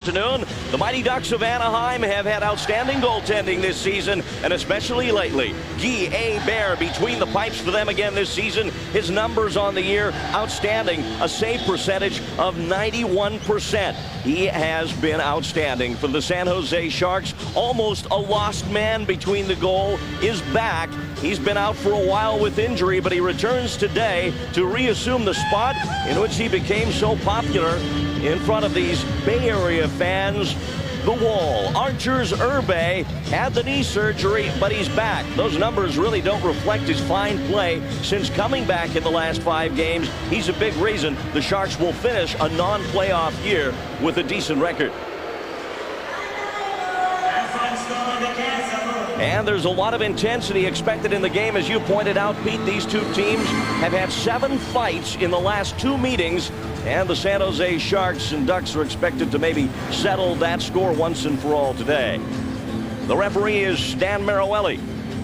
Afternoon. The Mighty Ducks of Anaheim have had outstanding goaltending this season, and especially lately. Guy Apr between the pipes for them again this season. His numbers on the year, outstanding. A save percentage of 91%. He has been outstanding for the San Jose Sharks. Almost a lost man between the goal is back. He's been out for a while with injury, but he returns today to reassume the spot in which he became so popular in front of these Bay Area fans. The Wall. Archer's Urbe had the knee surgery, but he's back. Those numbers really don't reflect his fine play since coming back in the last 5 games. He's a big reason the Sharks will finish a non-playoff year with a decent record. And there's a lot of intensity expected in the game. As you pointed out, Pete, these two teams have had 7 fights in the last 2 meetings. And the San Jose Sharks and Ducks are expected to maybe settle that score once and for all today. The referee is Stan Maroelli.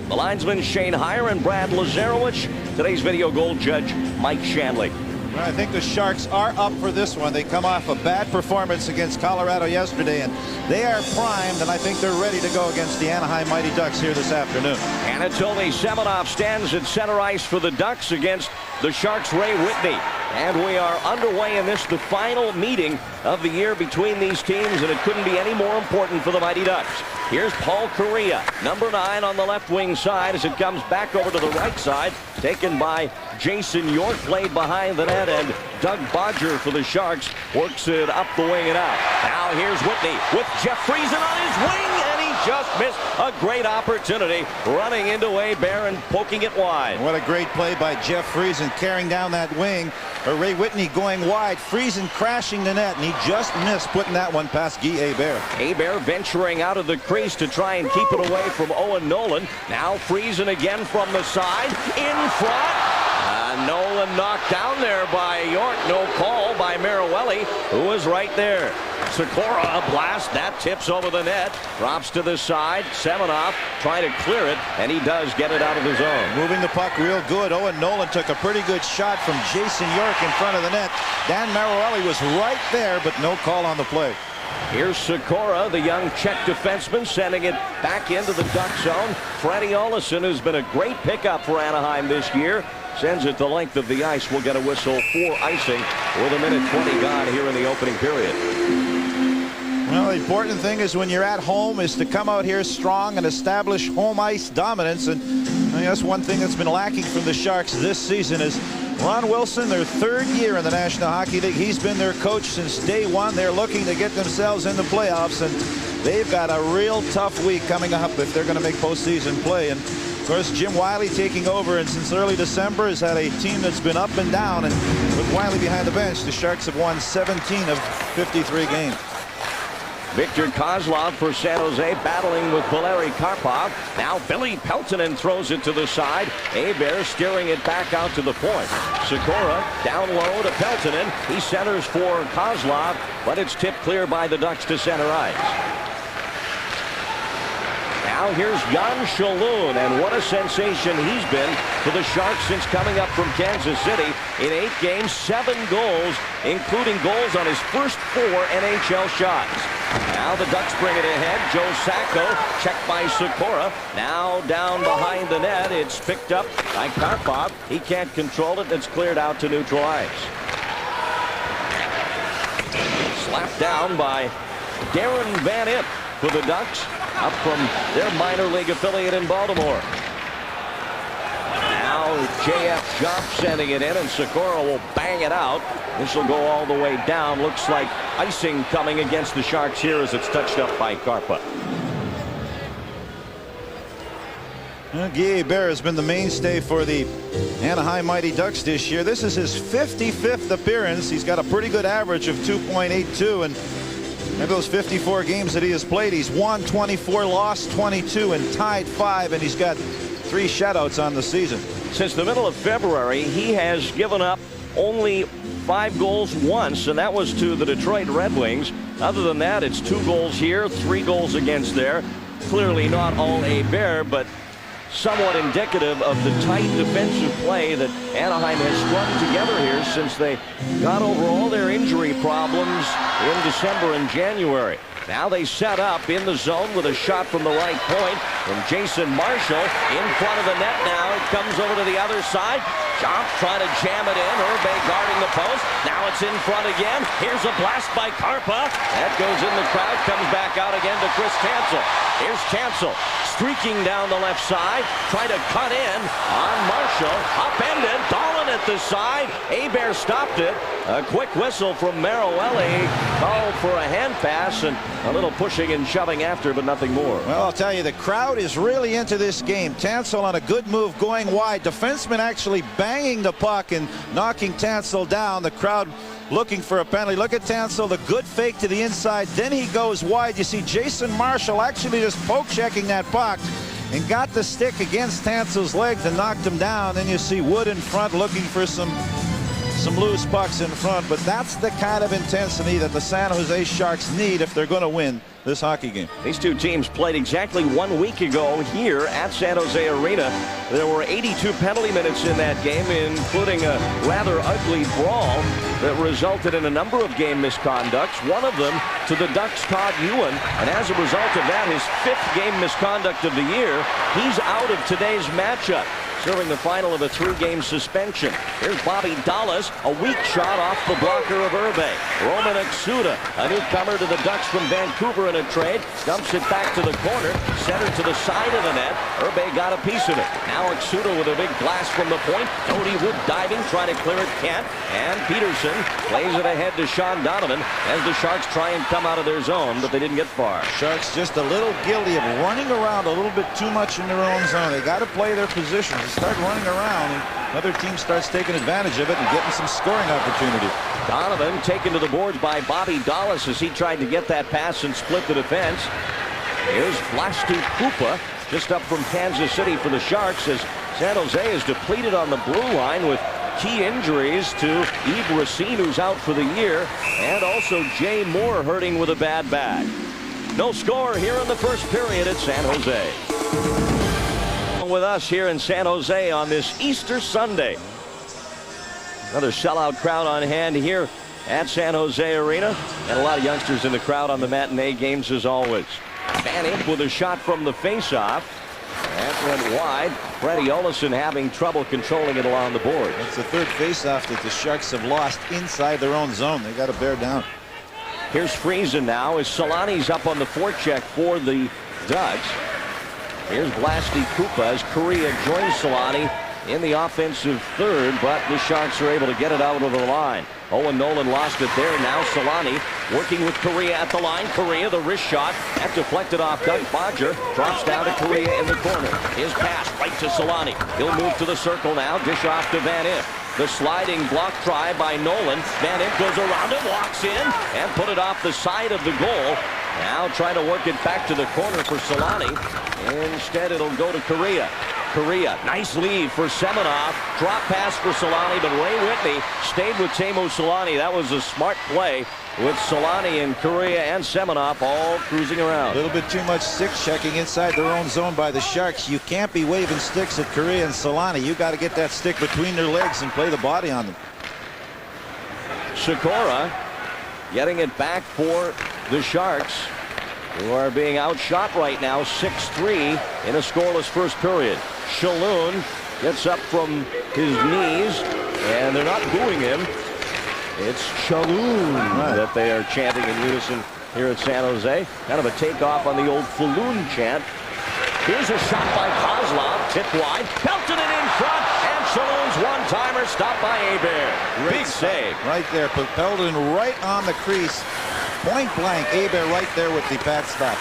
The linesmen Shane Heyer and Brad Lazarowicz. Today's video goal judge Mike Shanley. Well, I think the Sharks are up for this one. They come off a bad performance against Colorado yesterday, and they are primed, and I think they're ready to go against the Anaheim Mighty Ducks here this afternoon. Anatoly Semenov stands at center ice for the Ducks against the Sharks' Ray Whitney. And we are underway in this, the final meeting of the year between these teams, and it couldn't be any more important for the Mighty Ducks. Here's Paul Correa, number 9 on the left wing side as it comes back over to the right side, taken by Jason York, played behind the net, and Doug Bodger for the Sharks works it up the wing and out. Now here's Whitney with Jeff Friesen on his wing, and he just missed a great opportunity running into Apr and poking it wide. What a great play by Jeff Friesen carrying down that wing. Ray Whitney going wide, Friesen crashing the net, and he just missed putting that one past Guy Apr. Apr venturing out of the crease to try and keep it away from Owen Nolan. Now Friesen again from the side, in front. Nolan knocked down there by York. No call by Maroelli, who was right there. Sikora, a blast. That tips over the net. Drops to the side. Semenov trying to clear it, and he does get it out of the zone. Moving the puck real good. Owen Nolan took a pretty good shot from Jason York in front of the net. Dan Maroelli was right there, but no call on the play. Here's Sikora, the young Czech defenseman, sending it back into the Duck zone. Freddie Olesen, who's been a great pickup for Anaheim this year, sends it the length of the ice. We'll get a whistle for icing with 1:20 gone here in the opening period. Well, the important thing is when you're at home is to come out here strong and establish home ice dominance. And I mean, that's one thing that's been lacking from the Sharks this season is Ron Wilson, their 3rd year in the National Hockey League. He's been their coach since day one. They're looking to get themselves in the playoffs, and they've got a real tough week coming up if they're going to make postseason play. And of course, Jim Wiley taking over, and since early December has had a team that's been up and down. And with Wiley behind the bench, the Sharks have won 17 of 53 games. Victor Kozlov for San Jose battling with Valeri Karpov. Now Billy Peltonen throws it to the side. Apr steering it back out to the point. Sikora down low to Peltonen. He centers for Kozlov, but it's tipped clear by the Ducks to center ice. Now here's Jan Shalhoub, and what a sensation he's been for the Sharks since coming up from Kansas City. In 8 games, 7 goals, including goals on his first 4 NHL shots. Now the Ducks bring it ahead. Joe Sacco, checked by Sikora. Now down behind the net. It's picked up by Karpov. He can't control it. It's cleared out to neutral ice. Slapped down by Darren Van Impe for the Ducks, up from their minor league affiliate in Baltimore. Now J.F. Jump sending it in, and Sikora will bang it out. This will go all the way down. Looks like icing coming against the Sharks here as it's touched up by Karpa. Well, Guy Apr has been the mainstay for the Anaheim Mighty Ducks this year. This is his 55th appearance. He's got a pretty good average of 2.82, and in those 54 games that he has played, he's won 24, lost 22, and tied 5, and he's got 3 shutouts on the season. Since the middle of February, he has given up only 5 goals once, and that was to the Detroit Red Wings. Other than that, it's 2 goals here, 3 goals against there. Clearly not all Apr, but somewhat indicative of the tight defensive play that Anaheim has strung together here since they got over all their injury problems in December and January. Now they set up in the zone with a shot from the right point from Jason Marshall in front of the net now. It comes over to the other side. Jump trying to jam it in. Herbe guarding the post. Now it's in front again. Here's a blast by Karpa. That goes in the crowd. Comes back out again to Chris Cancel. Here's Cancel streaking down the left side. Trying to cut in on Marshall. Upended. Dolan at the side. Apr stopped it. A quick whistle from Maruelli. Called for a hand pass and a little pushing and shoving after, but nothing more. Well, I'll tell you, the crowd is really into this game. Tansel on a good move going wide. Defenseman actually banging the puck and knocking Tansel down. The crowd looking for a penalty. Look at Tansel, the good fake to the inside. Then he goes wide. You see Jason Marshall actually just poke checking that puck and got the stick against Tansel's legs and knocked him down. Then you see Wood in front looking for some loose pucks in front, but that's the kind of intensity that the San Jose Sharks need if they're going to win this hockey game. These two teams played exactly 1 week ago here at San Jose Arena. There were 82 penalty minutes in that game, including a rather ugly brawl that resulted in a number of game misconducts, one of them to the Ducks' Todd Ewan, and as a result of that, his 5th game misconduct of the year, he's out of today's matchup, serving the final of a 3-game suspension. Here's Bobby Dallas, a weak shot off the blocker of Herbe. Roman Exuda, a newcomer to the Ducks from Vancouver in a trade, dumps it back to the corner, centered to the side of the net. Herbe got a piece of it. Now Exuda with a big blast from the point. Cody Wood diving, trying to clear it, can't. And Peterson plays it ahead to Sean Donovan as the Sharks try and come out of their zone, but they didn't get far. Sharks just a little guilty of running around a little bit too much in their own zone. They got to play their positions. Start running around and another team starts taking advantage of it and getting some scoring opportunity. Donovan taken to the boards by Bobby Dallas as he tried to get that pass and split the defense. Here's Vlasti Krupa just up from Kansas City for the Sharks as San Jose is depleted on the blue line with key injuries to Yves Racine, who's out for the year, and also Jay Moore hurting with a bad back. No score here in the first period at San Jose. With us here in San Jose on this Easter Sunday. Another sellout crowd on hand here at San Jose Arena, and a lot of youngsters in the crowd on the matinee games as always. Van Imp with a shot from the faceoff. That went wide. Freddie Olesen having trouble controlling it along the board. That's the 3rd faceoff that the Sharks have lost inside their own zone. They got to bear down. Here's Friesen now as Solani's up on the forecheck for the Ducks. Here's Vlasti Krupa as Correa joins Solani in the offensive 3rd, but the Sharks are able to get it out of the line. Owen Nolan lost it there. Now Solani working with Correa at the line. Correa, the wrist shot. That deflected off Doug Bodger. Drops down to Correa in the corner. His pass right to Solani. He'll move to the circle now. Dish off to Van Imp. The sliding block try by Nolan. Van Imp goes around him, walks in, and put it off the side of the goal. Now trying to work it back to the corner for Solani. Instead, it'll go to Correa. Correa, nice lead for Semenov. Drop pass for Solani, but Ray Whitney stayed with Teemu Solani. That was a smart play with Solani and Correa and Semenov all cruising around. A little bit too much stick checking inside their own zone by the Sharks. You can't be waving sticks at Correa and Solani. You got to get that stick between their legs and play the body on them. Sikora getting it back for the Sharks, who are being outshot right now 6-3 in a scoreless first period. Shalhoub gets up from his knees, and they're not booing him. It's Shalhoub that they are chanting in unison here at San Jose. Kind of a takeoff on the old Falloon chant. Here's a shot by Kozlov, tipped wide, pelted it in front, and Shalhoub's one-timer stopped by Apr. Big save. Right there, propelled in right on the crease. Point blank, Apr right there with the pad stops.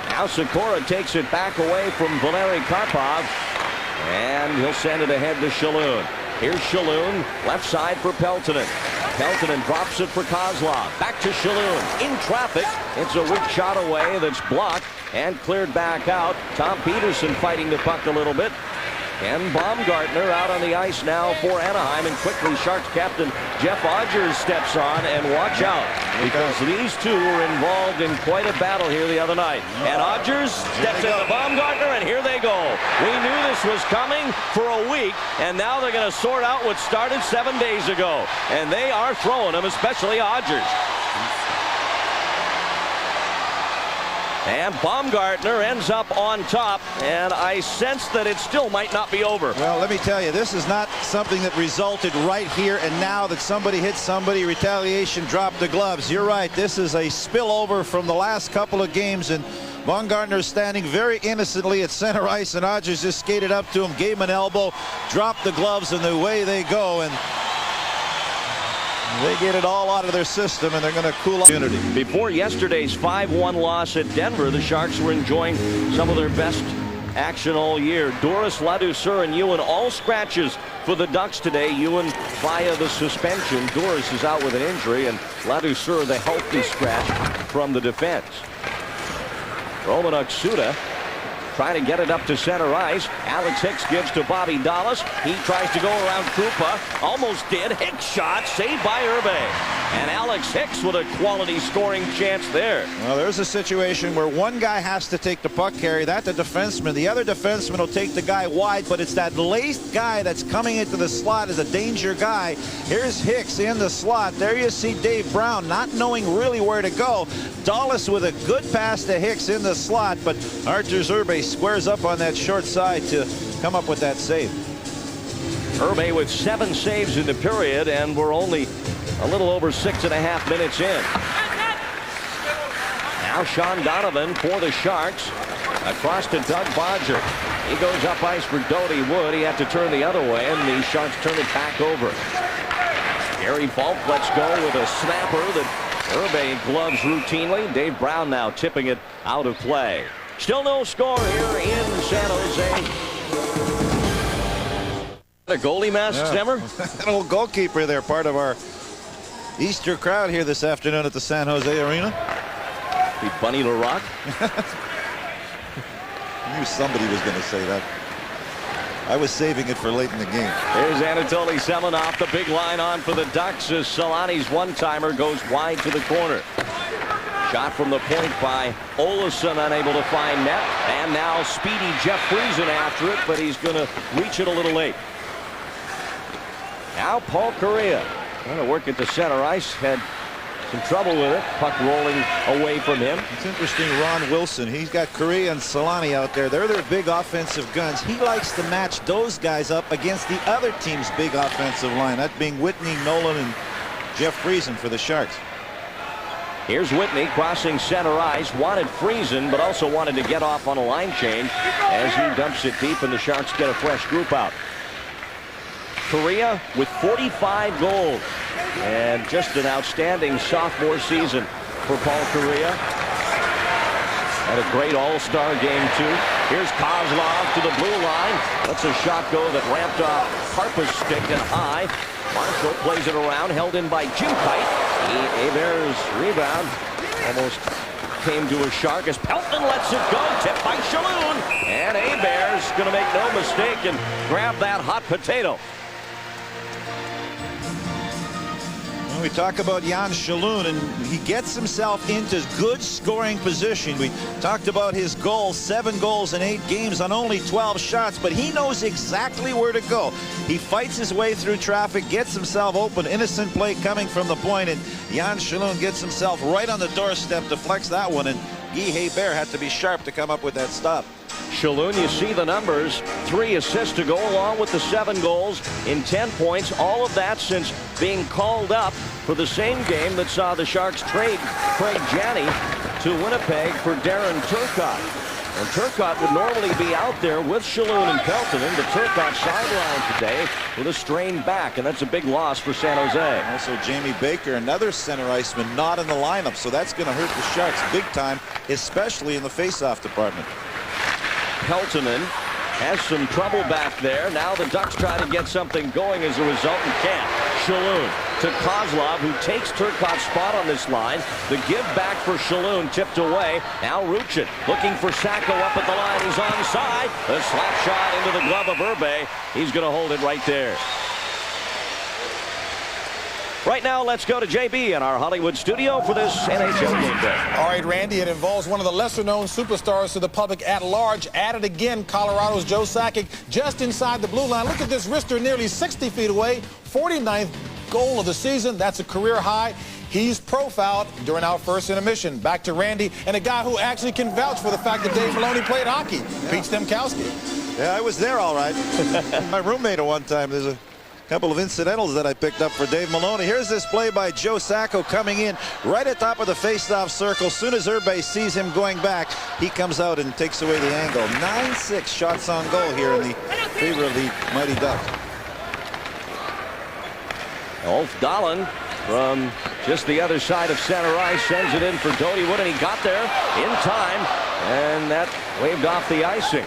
Now Sikora takes it back away from Valeri Karpov, and he'll send it ahead to Shalhoub. Here's Shalhoub, left side for Peltonen. Peltonen drops it for Kozlov. Back to Shalhoub. In traffic. It's a weak shot away that's blocked and cleared back out. Tom Peterson fighting the puck a little bit. And Baumgartner out on the ice now for Anaheim, and quickly Sharks captain Jeff Odgers steps on, and watch out. because these two were involved in quite a battle here the other night. And Odgers steps into Baumgartner, and here they go. We knew this was coming for a week, and now they're going to sort out what started 7 days ago. And they are throwing them, especially Odgers. And Baumgartner ends up on top, and I sense that it still might not be over. Well, let me tell you, this is not something that resulted right here and now, that somebody hit somebody, retaliation, dropped the gloves. You're right, this is a spillover from the last couple of games, and Baumgartner standing very innocently at center ice, and Odgers just skated up to him, gave him an elbow, dropped the gloves, and away they go. And they get it all out of their system, and they're going to cool off. Before yesterday's 5-1 loss at Denver, the Sharks were enjoying some of their best action all year. Doris, Ladouceur, and Ewan all scratches for the Ducks today. Ewan via the suspension. Doris is out with an injury, and Ladouceur the healthy scratch from the defense. Roman Oksuda trying to get it up to center ice. Alex Hicks gives to Bobby Dallas. He tries to go around Krupa. Almost did. Hicks shot saved by Herbe. And Alex Hicks with a quality scoring chance there. Well, there's a situation where one guy has to take the puck carry. That's the defenseman. The other defenseman will take the guy wide, but it's that laced guy that's coming into the slot is a danger guy. Here's Hicks in the slot. There you see Dave Brown not knowing really where to go. Dallas with a good pass to Hicks in the slot, but Arturs Herbe squares up on that short side to come up with that save. Herbe with 7 saves in the period, and we're only a little over 6.5 minutes in. Now Sean Donovan for the Sharks. Across to Doug Bodger. He goes up ice for Doty Wood. He had to turn the other way, and the Sharks turn it back over. Gary Falk lets go with a snapper that Herbe gloves routinely. Dave Brown now tipping it out of play. Still no score here in San Jose. A goalie mask, Stemmer? An old goalkeeper there, part of our Easter crowd here this afternoon at the San Jose Arena. Be Bunny LaRock. I knew somebody was going to say that. I was saving it for late in the game. There's Anatoly Semenov, the big line on for the Ducks as Solani's one-timer goes wide to the corner. Shot from the point by Olofsson, unable to find net. And now speedy Jeff Friesen after it, but he's going to reach it a little late. Now Paul Kariya trying to work at the center ice. Had some trouble with it. Puck rolling away from him. It's interesting, Ron Wilson. He's got Kariya and Solani out there. They're their big offensive guns. He likes to match those guys up against the other team's big offensive line. That being Whitney, Nolan, and Jeff Friesen for the Sharks. Here's Whitney crossing center ice. Wanted Friesen, but also wanted to get off on a line change as he dumps it deep, and the Sharks get a fresh group out. Kariya with 45 goals, and just an outstanding sophomore season for Paul Kariya. Had a great all-star game too. Here's Kozlov to the blue line. Lets a shot go that ramped off Harper's stick and high. Marshall plays it around, held in by Jim Kite. Hebert's rebound almost came to a Shark as Pelton lets it go. Tipped by Shalhoub. And Hebert's going to make no mistake and grab that hot potato. When we talk about Jan Shalhoub, and he gets himself into good scoring position. We talked about his goals, 7 goals in 8 games on only 12 shots, but he knows exactly where to go. He fights his way through traffic, gets himself open, innocent play coming from the point, and Jan Shalhoub gets himself right on the doorstep, deflects that one, and Guy Hebert had to be sharp to come up with that stop. Shalhoub, you see the numbers, 3 assists to go along with the 7 goals in 10 points. All of that since being called up for the same game that saw the Sharks trade Craig Janney to Winnipeg for Darren Turcotte. And Turcotte would normally be out there with Shalhoub and Peltonen, but Turcotte sidelined today with a strained back, and that's a big loss for San Jose. Also Jamie Baker, another center iceman, not in the lineup, so that's going to hurt the Sharks big time, especially in the faceoff department. Peltonen has some trouble back there. Now the Ducks try to get something going as a result and can't. Shalhoub to Kozlov, who takes Turcotte's spot on this line. The give back for Shalhoub tipped away. Now Ruchin looking for Sacco up at the line. He's onside. The slap shot into the glove of Herbe. He's going to hold it right there. Right now, let's go to JB in our Hollywood studio for this NHL game day. All right, Randy, it involves one of the lesser-known superstars to the public at large. At it again, Colorado's Joe Sakic just inside the blue line. Look at this wrister nearly 60 feet away. 49th goal of the season. That's a career high. He's profiled during our first intermission. Back to Randy and a guy who actually can vouch for the fact that Dave Maloney played hockey, Pete Stemkowski. Yeah, I was there all right. My roommate at one time. There's a couple of incidentals that I picked up for Dave Maloney. Here's this play by Joe Sakic coming in right at top of the face-off circle. Soon as Herbe sees him going back, he comes out and takes away the angle. 9-6 shots on goal here in the favor of the Mighty Ducks. Ulf Dahlen from just the other side of center ice sends it in for Doty Wood, and he got there in time, and that waved off the icing.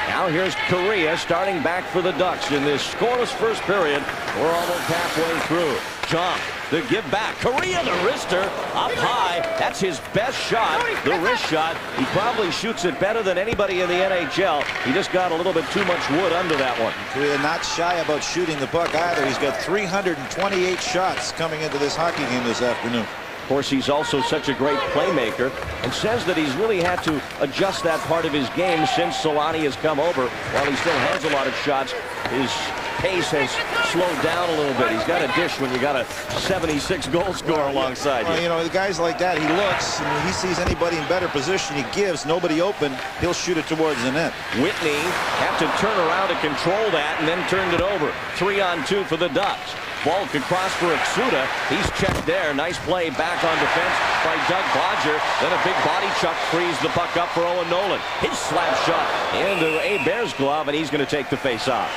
Now here's Korea starting back for the Ducks in this scoreless first period. We're almost halfway through. Jump, the give back. Korea, the wrister, up high. That's his best shot, the wrist shot. He probably shoots it better than anybody in the NHL. He just got a little bit too much wood under that one. Korea not shy about shooting the puck either. He's got 328 shots coming into this hockey game this afternoon. Of course, he's also such a great playmaker and says that he's really had to adjust that part of his game since Solani has come over. While he still has a lot of shots, his pace has slowed down a little bit. He's got a dish when you got a 76 goal scorer alongside you. Well, you know, the guys like that, he looks, and when he sees anybody in better position, he gives. Nobody open, he'll shoot it towards the net. Whitney had to turn around to control that and then turned it over. 3-on-2 for the Ducks. Volk across for Exuda. He's checked there. Nice play back on defense by Doug Bodger. Then a big body chuck frees the puck up for Owen Nolan. His slap shot into Aber's glove, and he's going to take the face off.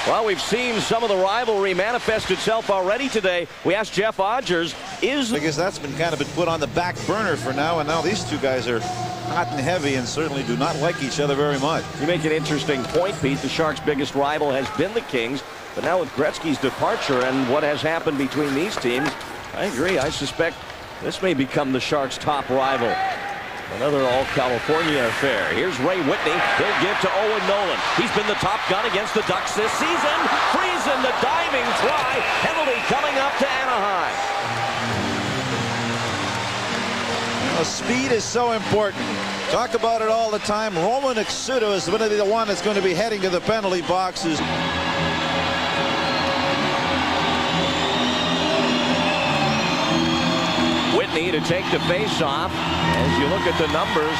Well, we've seen some of the rivalry manifest itself already today. We asked Jeff Odgers, I guess that's been kind of been put on the back burner for now, and now these two guys are hot and heavy and certainly do not like each other very much. You make an interesting point, Pete. The Sharks' biggest rival has been the Kings, but now with Gretzky's departure and what has happened between these teams, I agree. I suspect this may become the Sharks' top rival. Another all-California affair. Here's Ray Whitney. He'll give to Owen Nolan. He's been the top gun against the Ducks this season. Friesen, the diving try. Penalty coming up to Anaheim. Speed is so important. Talk about it all the time. Roman Exuda is going to be the one that's going to be heading to the penalty boxes. Whitney to take the face-off. As you look at the numbers,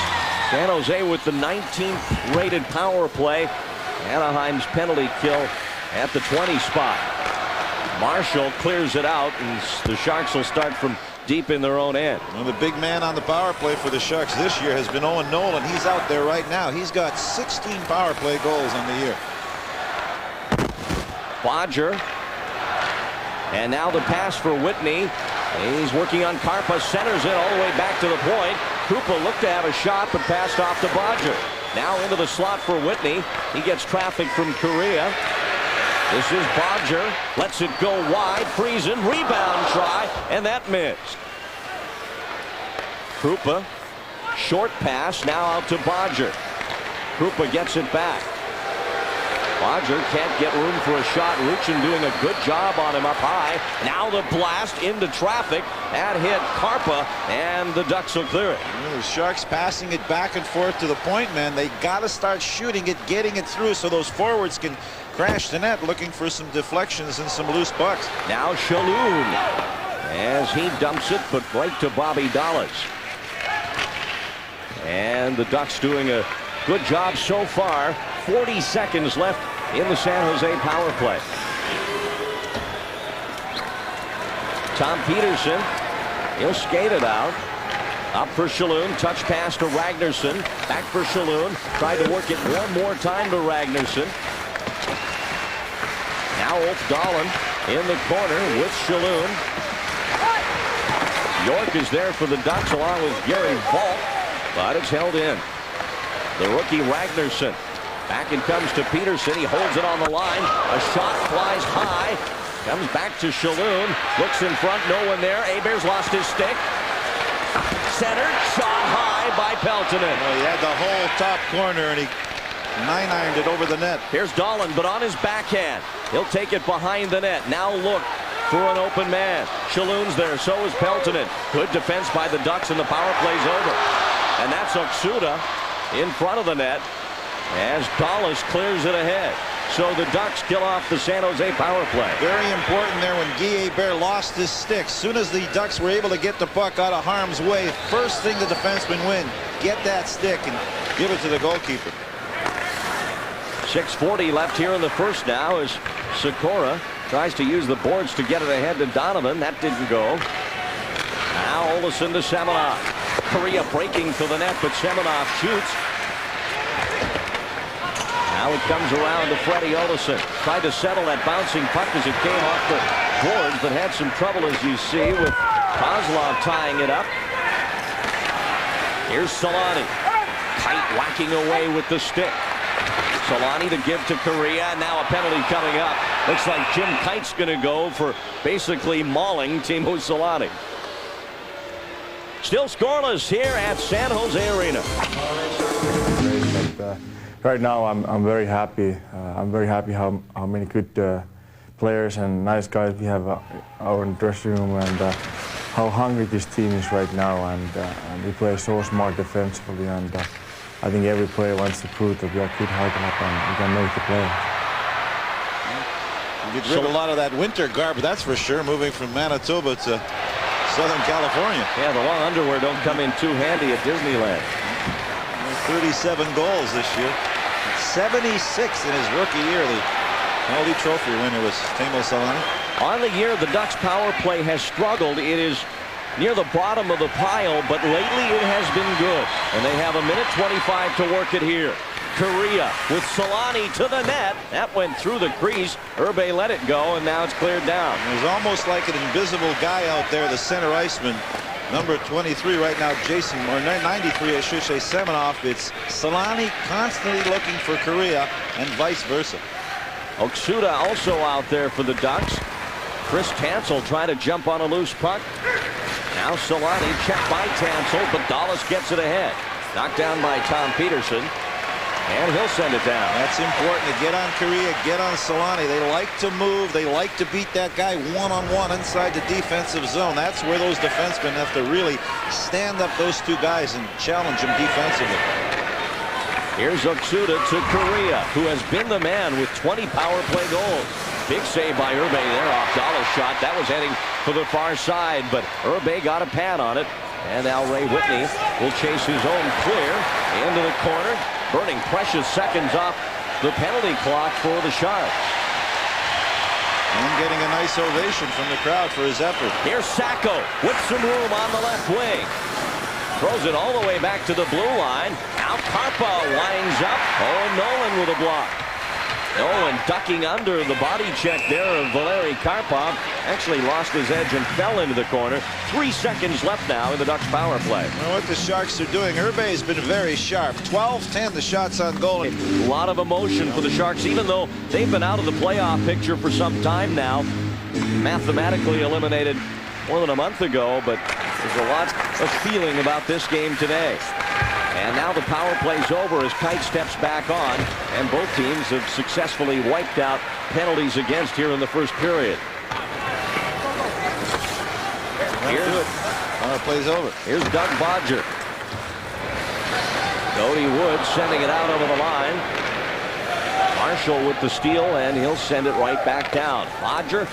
San Jose with the 19th rated power play. Anaheim's penalty kill at the 20 spot. Marshall clears it out, and the Sharks will start from deep in their own end. Well, the big man on the power play for the Sharks this year has been Owen Nolan. He's out there right now. He's got 16 power play goals on the year. Bodger. And now the pass for Whitney. He's working on Karpa. Centers it all the way back to the point. Krupa looked to have a shot, but passed off to Bodger. Now into the slot for Whitney. He gets traffic from Korea. This is Bodger, lets it go wide. Friesen, rebound try, and that missed. Krupa, short pass, now out to Bodger. Krupa gets it back. Bodger can't get room for a shot. Ruchin doing a good job on him up high. Now the blast into traffic. That hit Karpa, and the Ducks will clear it. The Sharks passing it back and forth to the point, man. They got to start shooting it, getting it through so those forwards can crash the net, looking for some deflections and some loose pucks. Now Shalhoub as he dumps it, but right to Bobby Dallas. And the Ducks doing a good job so far. 40 seconds left in the San Jose power play. Tom Peterson, he'll skate it out. Up for Shalhoub, touch pass to Ragnarsson. Back for Shalhoub, tried to work it one more time to Ragnarsson. Now Ulf Dahlen in the corner with Shalhoub. York is there for the Ducks along with Gary Volk, but it's held in. The rookie Ragnarsson. Back it comes to Peterson. He holds it on the line. A shot flies high. Comes back to Shalhoub. Looks in front. No one there. Aber's lost his stick. Centered. Shot high by Peltonen. Well, he had the whole top corner, and he 9-ironed it over the net. Here's Dahlin, but on his backhand. He'll take it behind the net. Now look for an open man. Shalhoub's there, so is Peltonen. Good defense by the Ducks, and the power play's over. And that's Oksuda in front of the net as Dallas clears it ahead. So the Ducks kill off the San Jose power play. Very important there when Guy Hebert lost his stick. As soon as the Ducks were able to get the puck out of harm's way, first thing the defensemen win, get that stick and give it to the goalkeeper. 6:40 left here in the first now as Sikora tries to use the boards to get it ahead to Donovan. That didn't go. Now Olsen to Semenov. Korea breaking to the net, but Semenov shoots. Now it comes around to Freddie Olsen. Tried to settle that bouncing puck as it came off the boards, but had some trouble, as you see, with Kozlov tying it up. Here's Solani. Kite whacking away with the stick. Solani to give to Korea. Now a penalty coming up. Looks like Jim Kite's going to go for basically mauling Timo Solani. Still scoreless here at San Jose Arena. Right now, I'm very happy. I'm very happy how many good players and nice guys we have our dressing room, and how hungry this team is right now. And we play so smart defensively, and I think every player wants to prove that we are good hockey and we can make the play. You get rid of a lot of that winter garb, that's for sure, moving from Manitoba to Southern California. Yeah, the long underwear don't come in too handy at Disneyland. 37 goals this year. 76 in his rookie year. The Caldy Trophy winner was Timo Solani. On the year, the Ducks power play has struggled. It is near the bottom of the pile, but lately it has been good. And they have 1:25 to work it here. Korea with Solani to the net. That went through the crease. Urbe let it go, and now it's cleared down. There's almost like an invisible guy out there, the center iceman. Number 23 right now, Jason, or 93, I should say, Semenov. It's Solani constantly looking for Korea and vice versa. Oksuda also out there for the Ducks. Chris Tansel trying to jump on a loose puck. Now Solani checked by Tansel, but Dallas gets it ahead. Knocked down by Tom Peterson. And he'll send it down. That's important to get on Korea, get on Solani. They like to move. They like to beat that guy one-on-one inside the defensive zone. That's where those defensemen have to really stand up those two guys and challenge them defensively. Here's Oksuda to Korea, who has been the man with 20 power play goals. Big save by Urbe there off Dallas' shot. That was heading for the far side, but Urbe got a pad on it. And now Ray Whitney will chase his own clear into the corner, burning precious seconds off the penalty clock for the Sharks. And getting a nice ovation from the crowd for his effort. Here's Sacco with some room on the left wing. Throws it all the way back to the blue line. Now Karpa winds up. Oh, Nolan with a block. Nolan ducking under the body check there of Valeri Karpov. Actually lost his edge and fell into the corner. 3 seconds left now in the Ducks power play. Well, what the Sharks are doing, Urbe has been very sharp. 12-10 the shots on goal. A lot of emotion for the Sharks, even though they've been out of the playoff picture for some time now. Mathematically eliminated more than a month ago, but there's a lot of feeling about this game today. And now the power play's over as Kite steps back on, and both teams have successfully wiped out penalties against here in the first period. Power play's over. Here's Doug Bodger. Cody Wood sending it out over the line. Marshall with the steal, and he'll send it right back down. Bodger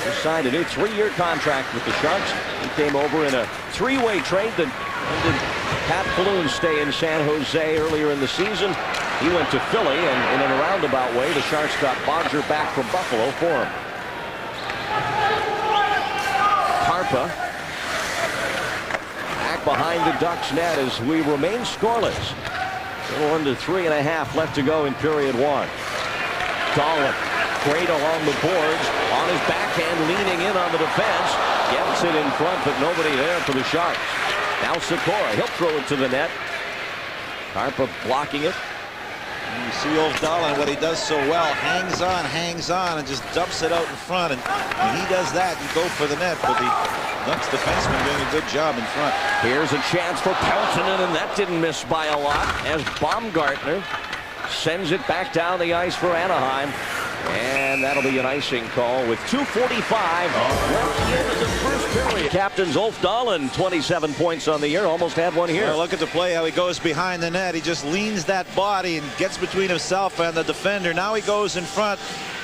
just signed a new 3-year contract with the Sharks. He came over in a 3-way trade that ended Pat Falloon's stay in San Jose earlier in the season. He went to Philly, and in a roundabout way, the Sharks got Bodger back from Buffalo for him. Karpa back behind the Ducks net as we remain scoreless. A little under 3.5 left to go in period 1. Dahlin, great along the boards, on his backhand, leaning in on the defense. Gets it in front, but nobody there for the Sharks. Now Sikora, he'll throw it to the net. Karpa blocking it. And you see old Dahlin, what he does so well, hangs on, and just dumps it out in front. And when he does that, you go for the net. But the Ducks defenseman doing a good job in front. Here's a chance for Peltonen, and that didn't miss by a lot as Baumgartner sends it back down the ice for Anaheim. And that'll be an icing call with 2:45 left in the first period. Captain's Ulf Dahlin, 27 points on the year, almost had one here. Well, look at the play, how he goes behind the net. He just leans that body and gets between himself and the defender. Now he goes in front,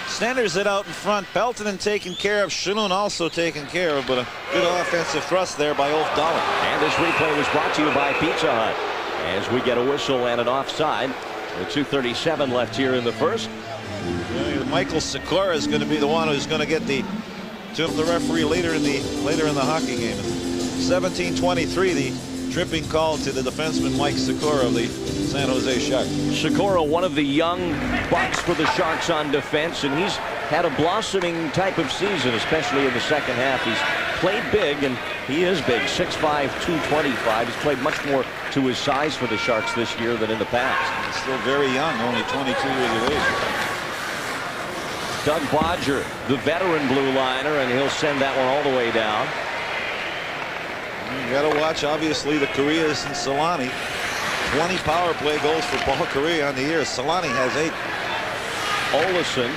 centers it out in front. Peltonen taken care of, Shalun also taken care of, but a good offensive thrust there by Ulf Dahlin. And this replay was brought to you by Pizza Hut. As we get a whistle and an offside, with 2:37 left here in the first. Michael Sikora is going to be the one who's going to get the referee later in the hockey game. 17:23, the tripping call to the defenseman Mike Sikora of the San Jose Sharks. Sikora, one of the young bucks for the Sharks on defense, and he's had a blossoming type of season, especially in the second half. He's played big, and he is big, 6'5", 225. He's played much more to his size for the Sharks this year than in the past. He's still very young, only 22 years of age. Doug Bodger, the veteran blue liner, and he'll send that one all the way down. You got to watch, obviously, the Koreas and Solani. 20 power play goals for Paul Korea on the year. Solani has 8. Olesen.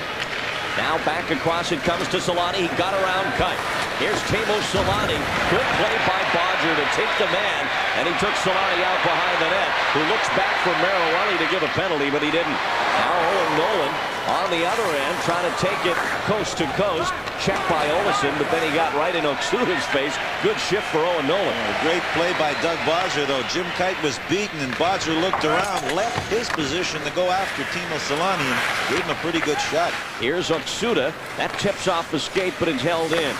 Now back across it comes to Solani. He got around cut. Here's Teemu Solani. Good play by Bodger to take the man. And he took Solani out behind the net. Who looks back for Marouali to give a penalty, but he didn't. Now Owen Nolan on the other end trying to take it coast to coast. Checked by Olesen, but then he got right in Oksuda's face. Good shift for Owen Nolan. A great play by Doug Bodger, though. Jim Kite was beaten, and Bodger looked around, left his position to go after Teemu Solani, and gave him a pretty good shot. Here's Oksuda. That tips off the skate, but it's held in.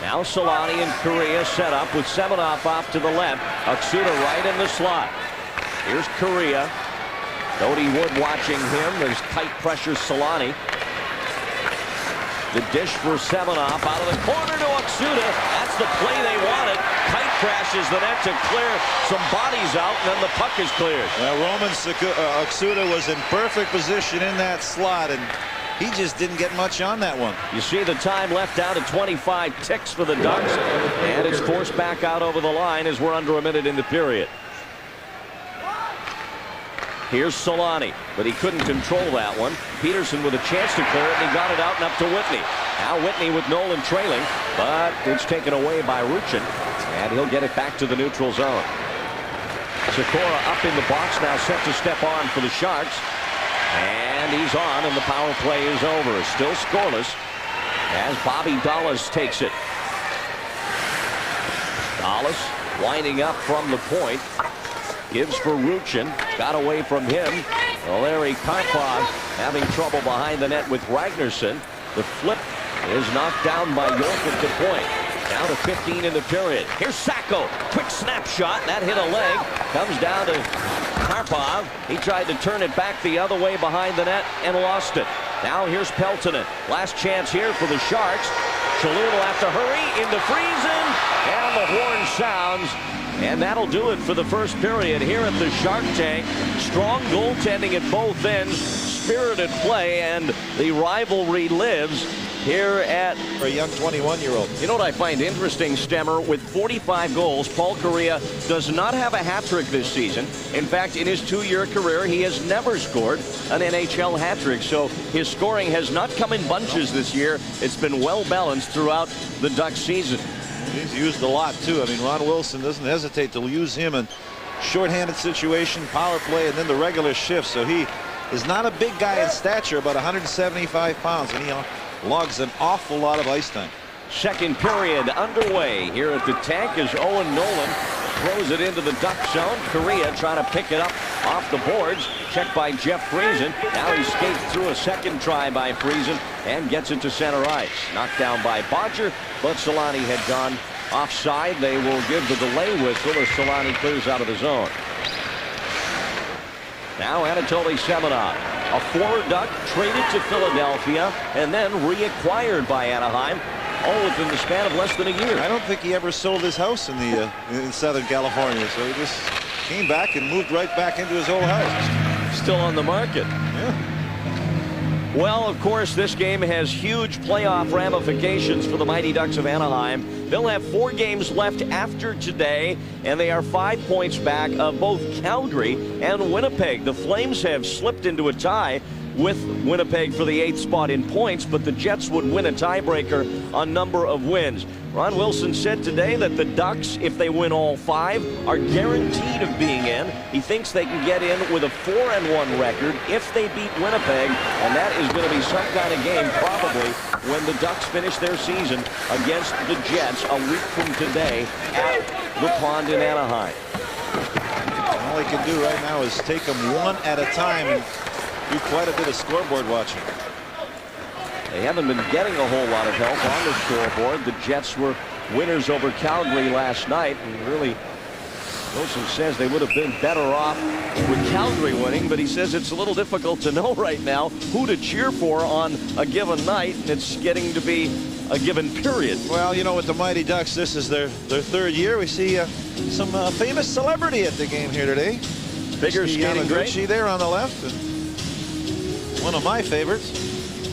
Now Solani and Korea set up with Semenov off to the left. Oksuda right in the slot. Here's Korea. Cody Wood watching him. There's tight pressure Solani. The dish for Semenov out of the corner to Oksuda. That's the play they wanted. Kite crashes the net to clear some bodies out, and then the puck is cleared. Roman Oksuda was in perfect position in that slot, and he just didn't get much on that one. You see the time left down to 25 ticks for the Ducks, and it's forced back out over the line as we're under a minute in the period. Here's Solani, but he couldn't control that one. Peterson with a chance to clear it, and he got it out and up to Whitney. Now Whitney with Nolan trailing, but it's taken away by Ruchin, and he'll get it back to the neutral zone. Sikora up in the box now, set to step on for the Sharks. And he's on, and the power play is over. Still scoreless as Bobby Dallas takes it. Dallas winding up from the point. Gives for Ruchin. Got away from him. Larry Karpov having trouble behind the net with Ragnarsson. The flip is knocked down by York at the point. Down to 15 in the period. Here's Sacco. Quick snapshot. That hit a leg. Comes down to Karpov. He tried to turn it back the other way behind the net and lost it. Now here's Peltonen. Last chance here for the Sharks. Shalun will have to hurry into Friesen. And the horn sounds. And that'll do it for the first period here at the Shark Tank. Strong goaltending at both ends. Spirited play, and the rivalry lives here at for a young 21-year-old. You know what I find interesting, Stemmer? With 45 goals, Paul Korea does not have a hat trick this season. In fact, in his 2-year career, he has never scored an NHL hat trick. So his scoring has not come in bunches this year. It's been well balanced throughout the Ducks season. He's used a lot, too. I mean, Ron Wilson doesn't hesitate to use him in shorthanded situation, power play, and then the regular shift. So he is not a big guy in stature, about 175 pounds, and he logs an awful lot of ice time. Second period underway here at the tank as Owen Nolan throws it into the Duck zone. Korea trying to pick it up off the boards. Checked by Jeff Friesen. Now he skates through a second try by Friesen and gets it to center ice. Knocked down by Bodger, but Solani had gone offside. They will give the delay whistle as Solani clears out of the zone. Now Anatoly Semenov, a forward Duck traded to Philadelphia and then reacquired by Anaheim, all within the span of less than a year. I don't think he ever sold his house in Southern California, so he just came back and moved right back into his old house. Still on the market. Yeah. Well, of course, this game has huge playoff ramifications for the Mighty Ducks of Anaheim. They'll have 4 games left after today, and they are 5 points back of both Calgary and Winnipeg. The Flames have slipped into a tie with Winnipeg for the 8th spot in points, but the Jets would win a tiebreaker on number of wins. Ron Wilson said today that the Ducks, if they win all 5, are guaranteed of being in. He thinks they can get in with a 4-1 record if they beat Winnipeg, and that is going to be some kind of game probably when the Ducks finish their season against the Jets a week from today at the Pond in Anaheim. All he can do right now is take them one at a time and do quite a bit of scoreboard watching. They haven't been getting a whole lot of help on the scoreboard. The Jets were winners over Calgary last night, and really, Wilson says they would have been better off with Calgary winning, but he says it's a little difficult to know right now who to cheer for on a given night, and it's getting to be a given period. Well, you know, with the Mighty Ducks, this is their 3rd year. We see some famous celebrity at the game here today. Figure skating great. There on the left. And one of my favorites.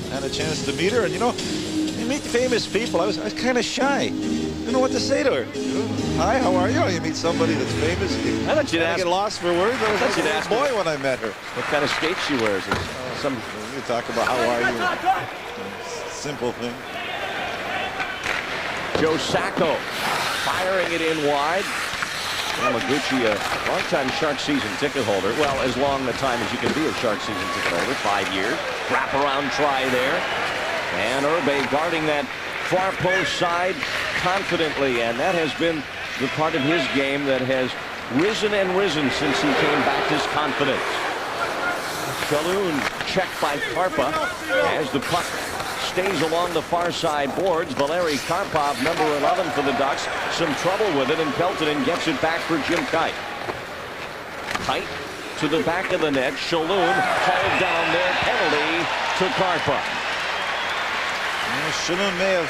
Had a chance to meet her, and you know, you meet famous people. I was kind of shy. Didn't know what to say to her. Hi, how are you? You meet somebody that's famous. I thought you'd ask. Get lost for words. I was like a little boy when I met her. What kind of skates she wears? We talk about how are you. Simple thing. Joe Sacco firing it in wide. Yamaguchi, a long-time Shark season ticket holder. Well, as long a time as you can be a Shark season ticket holder, 5 years. Wraparound try there. And Urbe guarding that far post side confidently. And that has been the part of his game that has risen and risen since he came back, his confidence. Shalhoub checked by Karpa as the puck stays along the far side boards. Valeri Karpov, number 11 for the Ducks, some trouble with it, and Peltonen gets it back for Jim Kite. Kite to the back of the net. Shalhoub hauled down there, penalty to Karpa. Shalhoub may have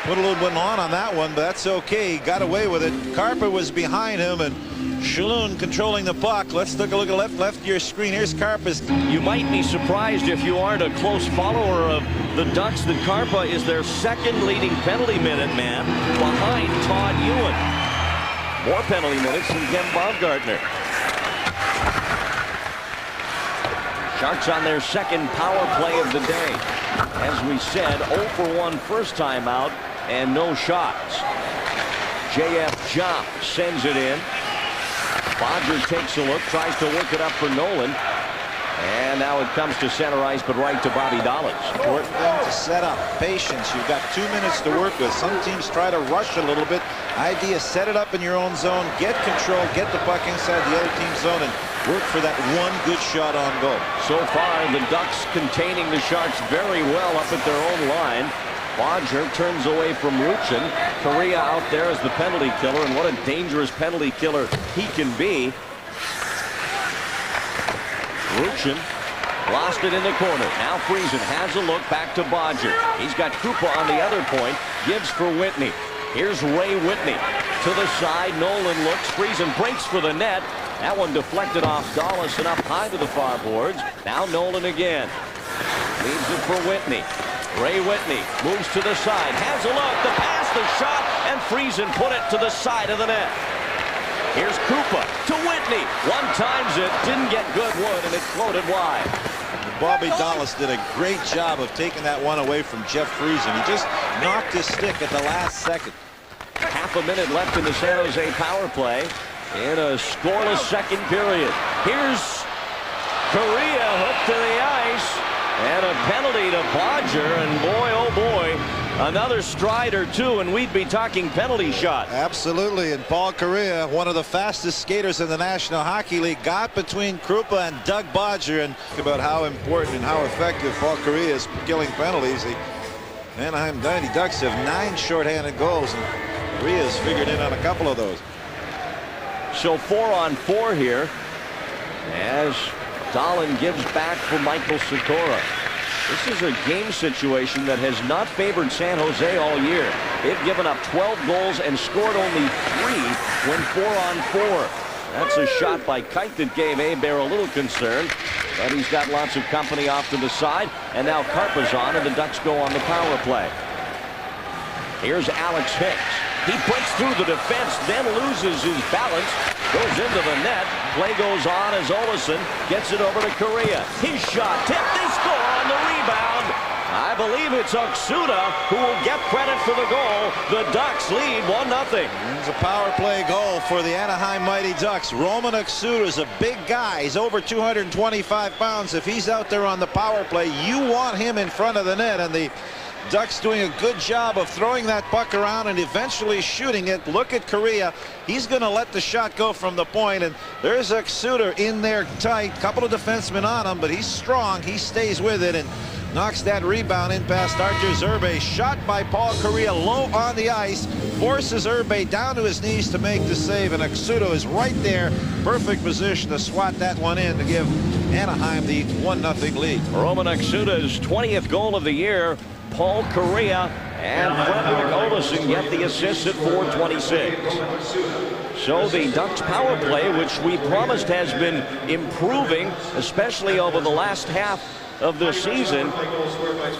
put a little bit on that one, but that's okay. He got away with it. Karpa was behind him, and Shalhoub controlling the puck. Let's take a look at left of your screen. Here's Karpa's. You might be surprised if you aren't a close follower of the Ducks that Karpa is their 2nd leading penalty minute man behind Todd Ewan. More penalty minutes than Ken Baumgartner. Sharks on their 2nd power play of the day. As we said, 0 for 1 first time out and no shots. J.F. Jump sends it in. Bodger takes a look, tries to work it up for Nolan. And now it comes to center ice, but right to Bobby Dallas. Important thing to set up. Patience. You've got 2 minutes to work with. Some teams try to rush a little bit. Idea, set it up in your own zone, get control, get the puck inside the other team's zone, and work for that one good shot on goal. So far, the Ducks containing the Sharks very well up at their own line. Bodger turns away from Ruchin. Correa out there as the penalty killer, and what a dangerous penalty killer he can be. Ruchin lost it in the corner. Now Friesen has a look back to Bodger. He's got Krupa on the other point. Gives for Whitney. Here's Ray Whitney. To the side, Nolan looks. Friesen breaks for the net. That one deflected off Dallas and up high to the far boards. Now Nolan again. Leaves it for Whitney. Ray Whitney moves to the side, has a look, the pass, the shot, and Friesen put it to the side of the net. Here's Krupa to Whitney. One times it, didn't get good wood, and it floated wide. Bobby Dallas did a great job of taking that one away from Jeff Friesen. He just knocked his stick at the last second. Half a minute left in the San Jose power play in a scoreless 2nd period. Here's Correa hooked to the ice. And a penalty to Bodger, and boy, oh boy, another stride or two, and we'd be talking penalty shot. Absolutely, and Paul Correa, one of the fastest skaters in the National Hockey League, got between Krupa and Doug Bodger, and think about how important and how effective Paul Correa is killing penalties. The Anaheim Mighty Ducks have 9 shorthanded goals, and Correa's figured in on a couple of those. So 4-on-4 here as Dahlin gives back for Michael Satora. This is a game situation that has not favored San Jose all year. They've given up 12 goals and scored only 3 when 4-on-4. That's a shot by Kite that gave Apr a little concern, but he's got lots of company off to the side. And now Karpa's on, and the Ducks go on the power play. Here's Alex Hicks. He breaks through the defense, then loses his balance, goes into the net. Play goes on as Olsson gets it over to Correa. His shot tipped. They score on the rebound. I believe it's Oksuda who will get credit for the goal. The Ducks lead 1-0. It's a power play goal for the Anaheim Mighty Ducks. Roman Oksuda is a big guy. He's over 225 pounds. If he's out there on the power play, you want him in front of the net, and the Ducks doing a good job of throwing that puck around and eventually shooting it. Look at Correa. He's going to let the shot go from the point, and there's Oksuda in there tight. Couple of defensemen on him, but he's strong. He stays with it and knocks that rebound in past Artur Zerbe. Shot by Paul Correa low on the ice. Forces Zerbe down to his knees to make the save, and Oksuda is right there. Perfect position to swat that one in to give Anaheim the 1-0 lead. Roman Oksuda's 20th goal of the year. Paul Correa and Frederick Olsson get the assist at 4:26. So the Ducks power play, which we promised has been improving, especially over the last half of the season,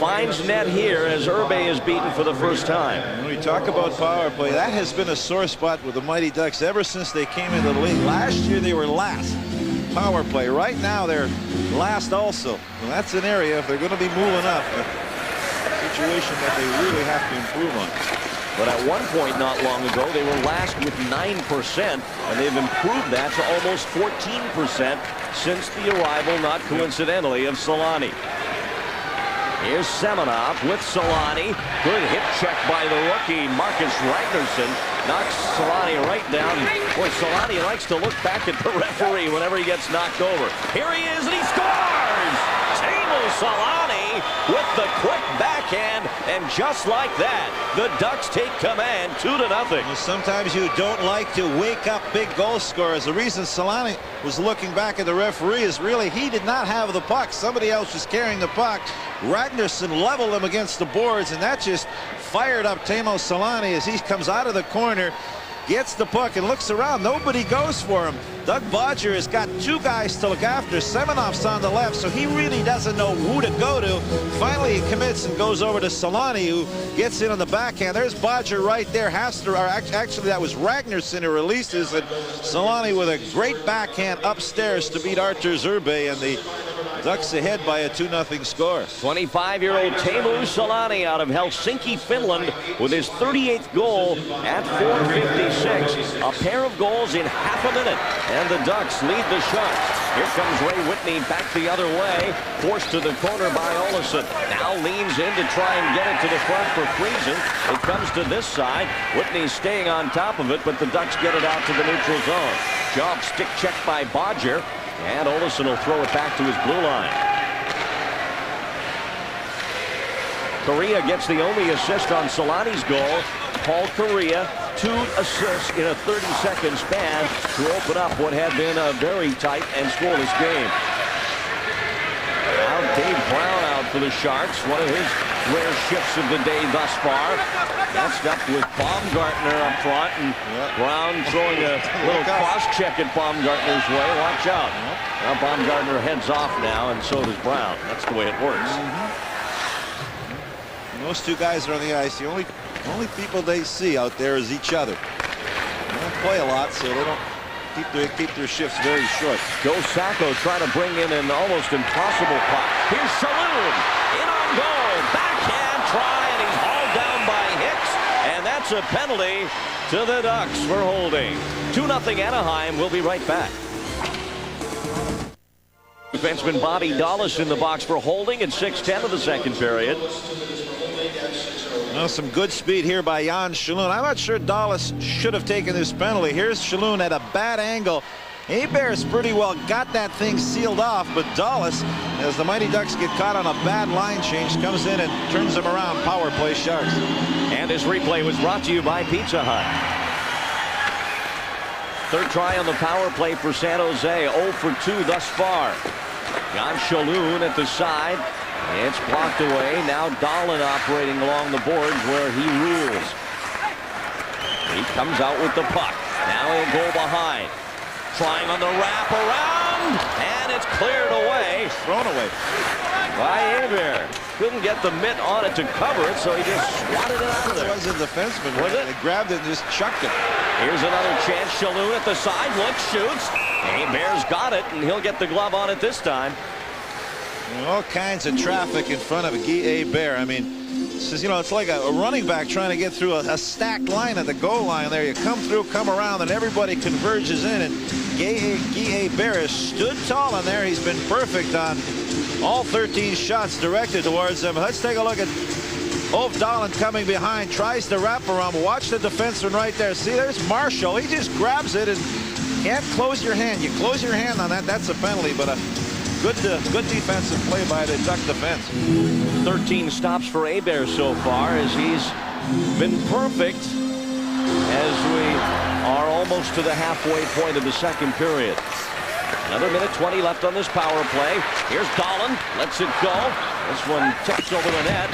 finds net here as Zerbe is beaten for the first time. When we talk about power play, that has been a sore spot with the Mighty Ducks ever since they came into the league. Last year they were last power play. Right now they're last also. Well, that's an area, if they're going to be moving up, situation that they really have to improve on. But at one point not long ago, they were last with 9%, and they've improved that to almost 14% since the arrival, not coincidentally, of Solani. Here's Semenov with Solani. Good hip check by the rookie, Marcus Ragnarsson. Knocks Solani right down. Boy, Solani likes to look back at the referee whenever he gets knocked over. Here he is, and he scores! Teemu Solani with the quick backhand, and just like that, the Ducks take command 2-0. Well, sometimes you don't like to wake up big goal scorers. The reason Solani was looking back at the referee is really he did not have the puck. Somebody else was carrying the puck. Ragnarsson leveled him against the boards, and that just fired up Teemu Solani as he comes out of the corner, gets the puck and looks around. Nobody goes for him. Doug Bodger has got two guys to look after. Semenov's on the left, so he really doesn't know who to go to. Finally, he commits and goes over to Solani, who gets in on the backhand. There's Bodger right there. Actually, that was Ragnarsson who releases it. Solani with a great backhand upstairs to beat Artur Zerbe, and the Ducks ahead by a 2-0 score. 25-year-old Teemu Solani out of Helsinki, Finland, with his 38th goal at 4:56. A pair of goals in half a minute, and the Ducks lead the Sharks. Here comes Ray Whitney back the other way, forced to the corner by Olsson. Now leans in to try and get it to the front for Friesen. It comes to this side. Whitney staying on top of it, but the Ducks get it out to the neutral zone. Job stick check by Bodger, and Olsson will throw it back to his blue line. Correa gets the only assist on Solani's goal. Paul Correa, 2 assists in a 30-second span to open up what had been a very tight and scoreless game. Now Dave Brown out for the Sharks, one of his rare shifts of the day thus far. Matched up with Baumgartner up front, and Brown throwing a little cross-check at Baumgartner's way. Watch out. Now Baumgartner heads off now, and so does Brown. That's the way it works. Those two guys are on the ice. The only people they see out there is each other. They don't play a lot, so they don't keep their shifts very short. Joe Sacco trying to bring in an almost impossible puck. Here's Saloon in on goal. Backhand try, and he's hauled down by Hicks, and that's a penalty to the Ducks for holding. 2-0 Anaheim. We'll be right back. Defenseman Bobby Dallas in the box for holding at 6:10 of the second period. Well, some good speed here by Jan Shalhoun. I'm not sure Dallas should have taken this penalty. Here's Shalhoun at a bad angle. Aber's pretty well got that thing sealed off, but Dallas, as the Mighty Ducks get caught on a bad line change, comes in and turns them around. Power play Sharks. And this replay was brought to you by Pizza Hut. Third try on the power play for San Jose. 0 for 2 thus far. Jan Shalhoun at the side. It's blocked away. Now Dahlin operating along the boards where he rules. He comes out with the puck. Now he'll go behind. Trying on the wrap around, and it's cleared away. Thrown away by Apr. Couldn't get the mitt on it to cover it, so he just swatted it out of there. It was a defenseman. Was it? They grabbed it and just chucked it. Here's another chance. Shalhoub at the side. Looks, shoots. Aber's got it, and he'll get the glove on it this time. All kinds of traffic in front of Guy Apr. I mean, this is, it's like a running back trying to get through a stacked line at the goal line there. You come through, come around, and everybody converges in. And Guy Apr has stood tall in there. He's been perfect on all 13 shots directed towards him. Let's take a look at Dahlin coming behind. Tries to wrap around. Watch the defenseman right there. See, there's Marshall. He just grabs it and can't close your hand. You close your hand on that, that's a penalty. But a good defensive play by the Duck defense. 13 stops for Apr so far as he's been perfect as we are almost to the halfway point of the second period. Another minute 20 left on this power play. Here's Dahlin. Lets it go. This one tips over the net.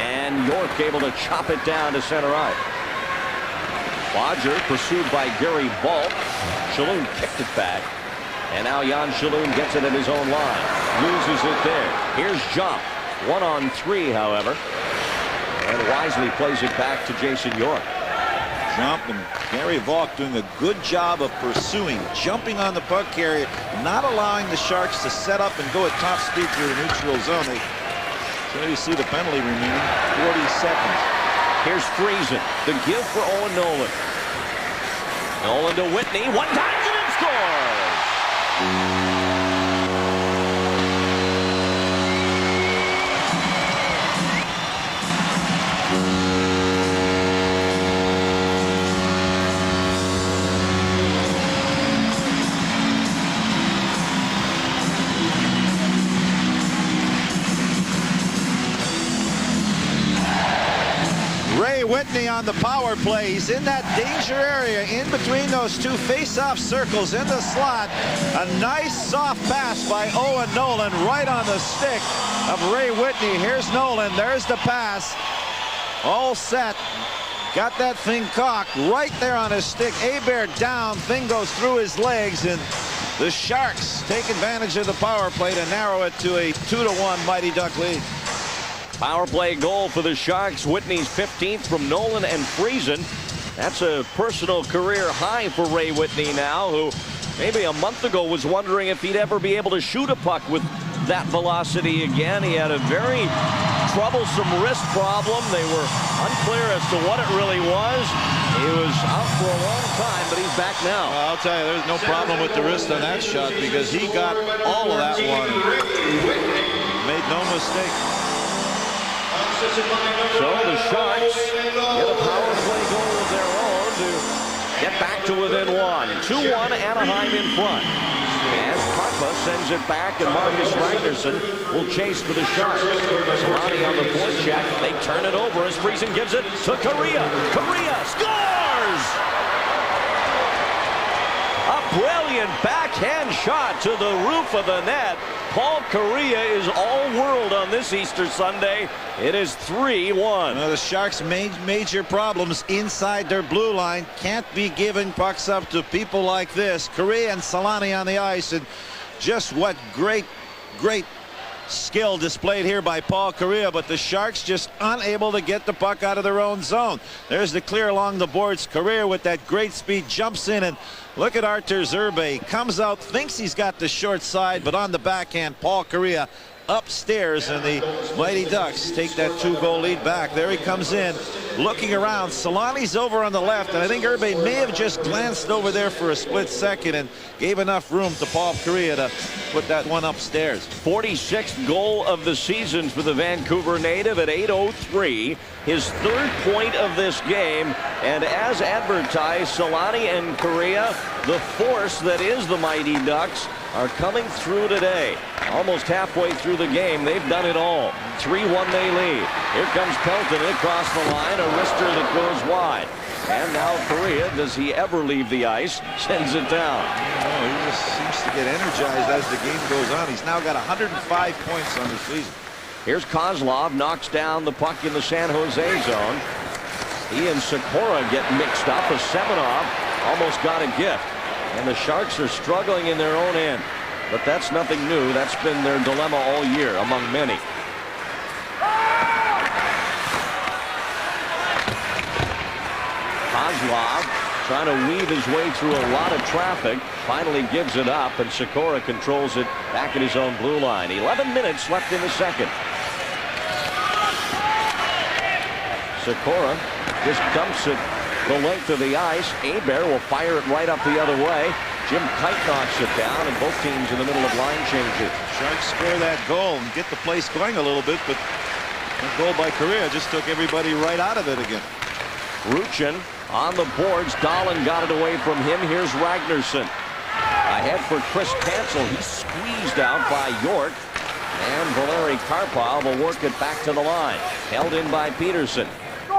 And York able to chop it down to center out. Bodger pursued by Gary Bulk. Shalhoub kicked it back. And now Jan Shalhoub gets it at his own line. Loses it there. Here's Jump. 1-on-3, however. And wisely plays it back to Jason York. Jump, and Gary Volk doing a good job of pursuing, jumping on the puck carrier, not allowing the Sharks to set up and go at top speed through the neutral zone. So you see the penalty remaining, 40 seconds. Here's Friesen. The give for Owen Nolan. Nolan to Whitney. One time and scores. Whitney on the power play. He's in that danger area in between those two face-off circles in the slot. A nice soft pass by Owen Nolan right on the stick of Ray Whitney. Here's Nolan. There's the pass. All set. Got that thing cocked right there on his stick. Apr down. Thing goes through his legs, and the Sharks take advantage of the power play to narrow it to a 2-1 Mighty Duck lead. Power play goal for the Sharks. Whitney's 15th from Nolan and Friesen. That's a personal career high for Ray Whitney now, who maybe a month ago was wondering if he'd ever be able to shoot a puck with that velocity again. He had a very troublesome wrist problem. They were unclear as to what it really was. He was out for a long time, but he's back now. Well, I'll tell you, there's no problem with the wrist on that shot because he got all of that one. Made no mistake. So the Sharks get a power play goal of their own to get back to within one. 2-1 Anaheim in front. As Parpa sends it back, and Marcus Ragnarsson will chase for the Sharks. Solani on the point check. They turn it over as Friesen gives it to Correa. Correa scores! A brilliant backhand shot to the roof of the net. Paul Correa is all world on this Easter Sunday. It is 3-1. The Sharks' major problems inside their blue line. Can't be giving pucks up to people like this. Correa and Solani on the ice, and just what great skill displayed here by Paul Correa, but the Sharks just unable to get the puck out of their own zone. There's the clear along the boards. Correa with that great speed jumps in, and look at Artur Zerbe. Comes out, thinks he's got the short side, but on the backhand, Paul Correa upstairs, and the Mighty Ducks take that 2-goal lead back. There he comes in, looking around. Solani's over on the left, and I think Zerbe may have just glanced over there for a split second and gave enough room to Paul Correa to put that one upstairs. 46th goal of the season for the Vancouver native at 8:03. His third point of this game, and as advertised, Solani and Correa, the force that is the Mighty Ducks, are coming through today. Almost halfway through the game, they've done it all. 3-1 they lead. Here comes Pelton across the line, a wrister that goes wide. And now Correa, does he ever leave the ice, sends it down. Oh, he just seems to get energized as the game goes on. He's now got 105 points on the season. Here's Kozlov, knocks down the puck in the San Jose zone. He and Sikora get mixed up as Semenov almost got a gift. And the Sharks are struggling in their own end. But that's nothing new. That's been their dilemma all year, among many. Kozlov trying to weave his way through a lot of traffic. Finally gives it up, and Sikora controls it back at his own blue line. 11 minutes left in the second. Sikora just dumps it the length of the ice. Apr will fire it right up the other way. Jim Kite knocks it down, and both teams in the middle of line changes. Sharks score that goal and get the place going a little bit, but that goal by Correa just took everybody right out of it again. Ruchin on the boards. Dahlin got it away from him. Here's Ragnarsson. Ahead for Chris Cancel. He's squeezed out by York. And Valeri Karpov will work it back to the line. Held in by Peterson.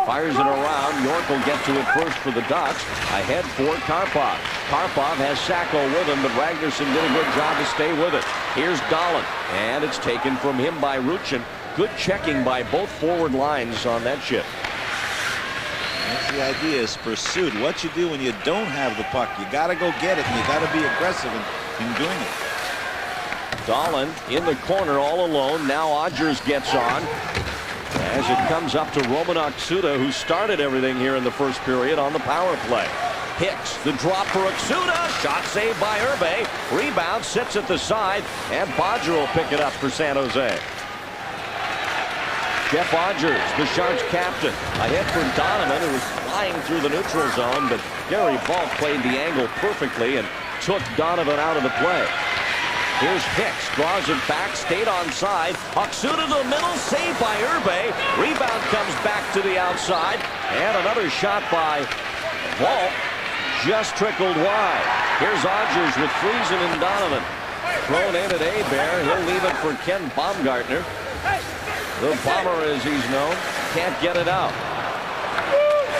Fires it around. York will get to it first for the Ducks. Ahead for Karpov. Karpov has Sacco with him, but Ragnarsson did a good job to stay with it. Here's Dahlin. And it's taken from him by Ruchin. Good checking by both forward lines on that shift. That's the idea, is pursuit. What you do when you don't have the puck. You got to go get it, and you got to be aggressive in doing it. Dahlin in the corner all alone. Now Odgers gets on as it comes up to Roman Oksuda, who started everything here in the first period on the power play. Hicks, the drop for Oksuda. Shot saved by Urbe. Rebound, sits at the side, and Bodger will pick it up for San Jose. Jeff Odgers, the Sharks captain, ahead for Donovan, who was flying through the neutral zone, but Gary Balk played the angle perfectly and took Donovan out of the play. Here's Hicks, draws it back, stayed onside. Oksuda to the middle, saved by Urbe. Rebound comes back to the outside, and another shot by Balk just trickled wide. Here's Odgers with Friesen and Donovan. Thrown in at Apr. He'll leave it for Ken Baumgartner. The Bomber, as he's known, can't get it out.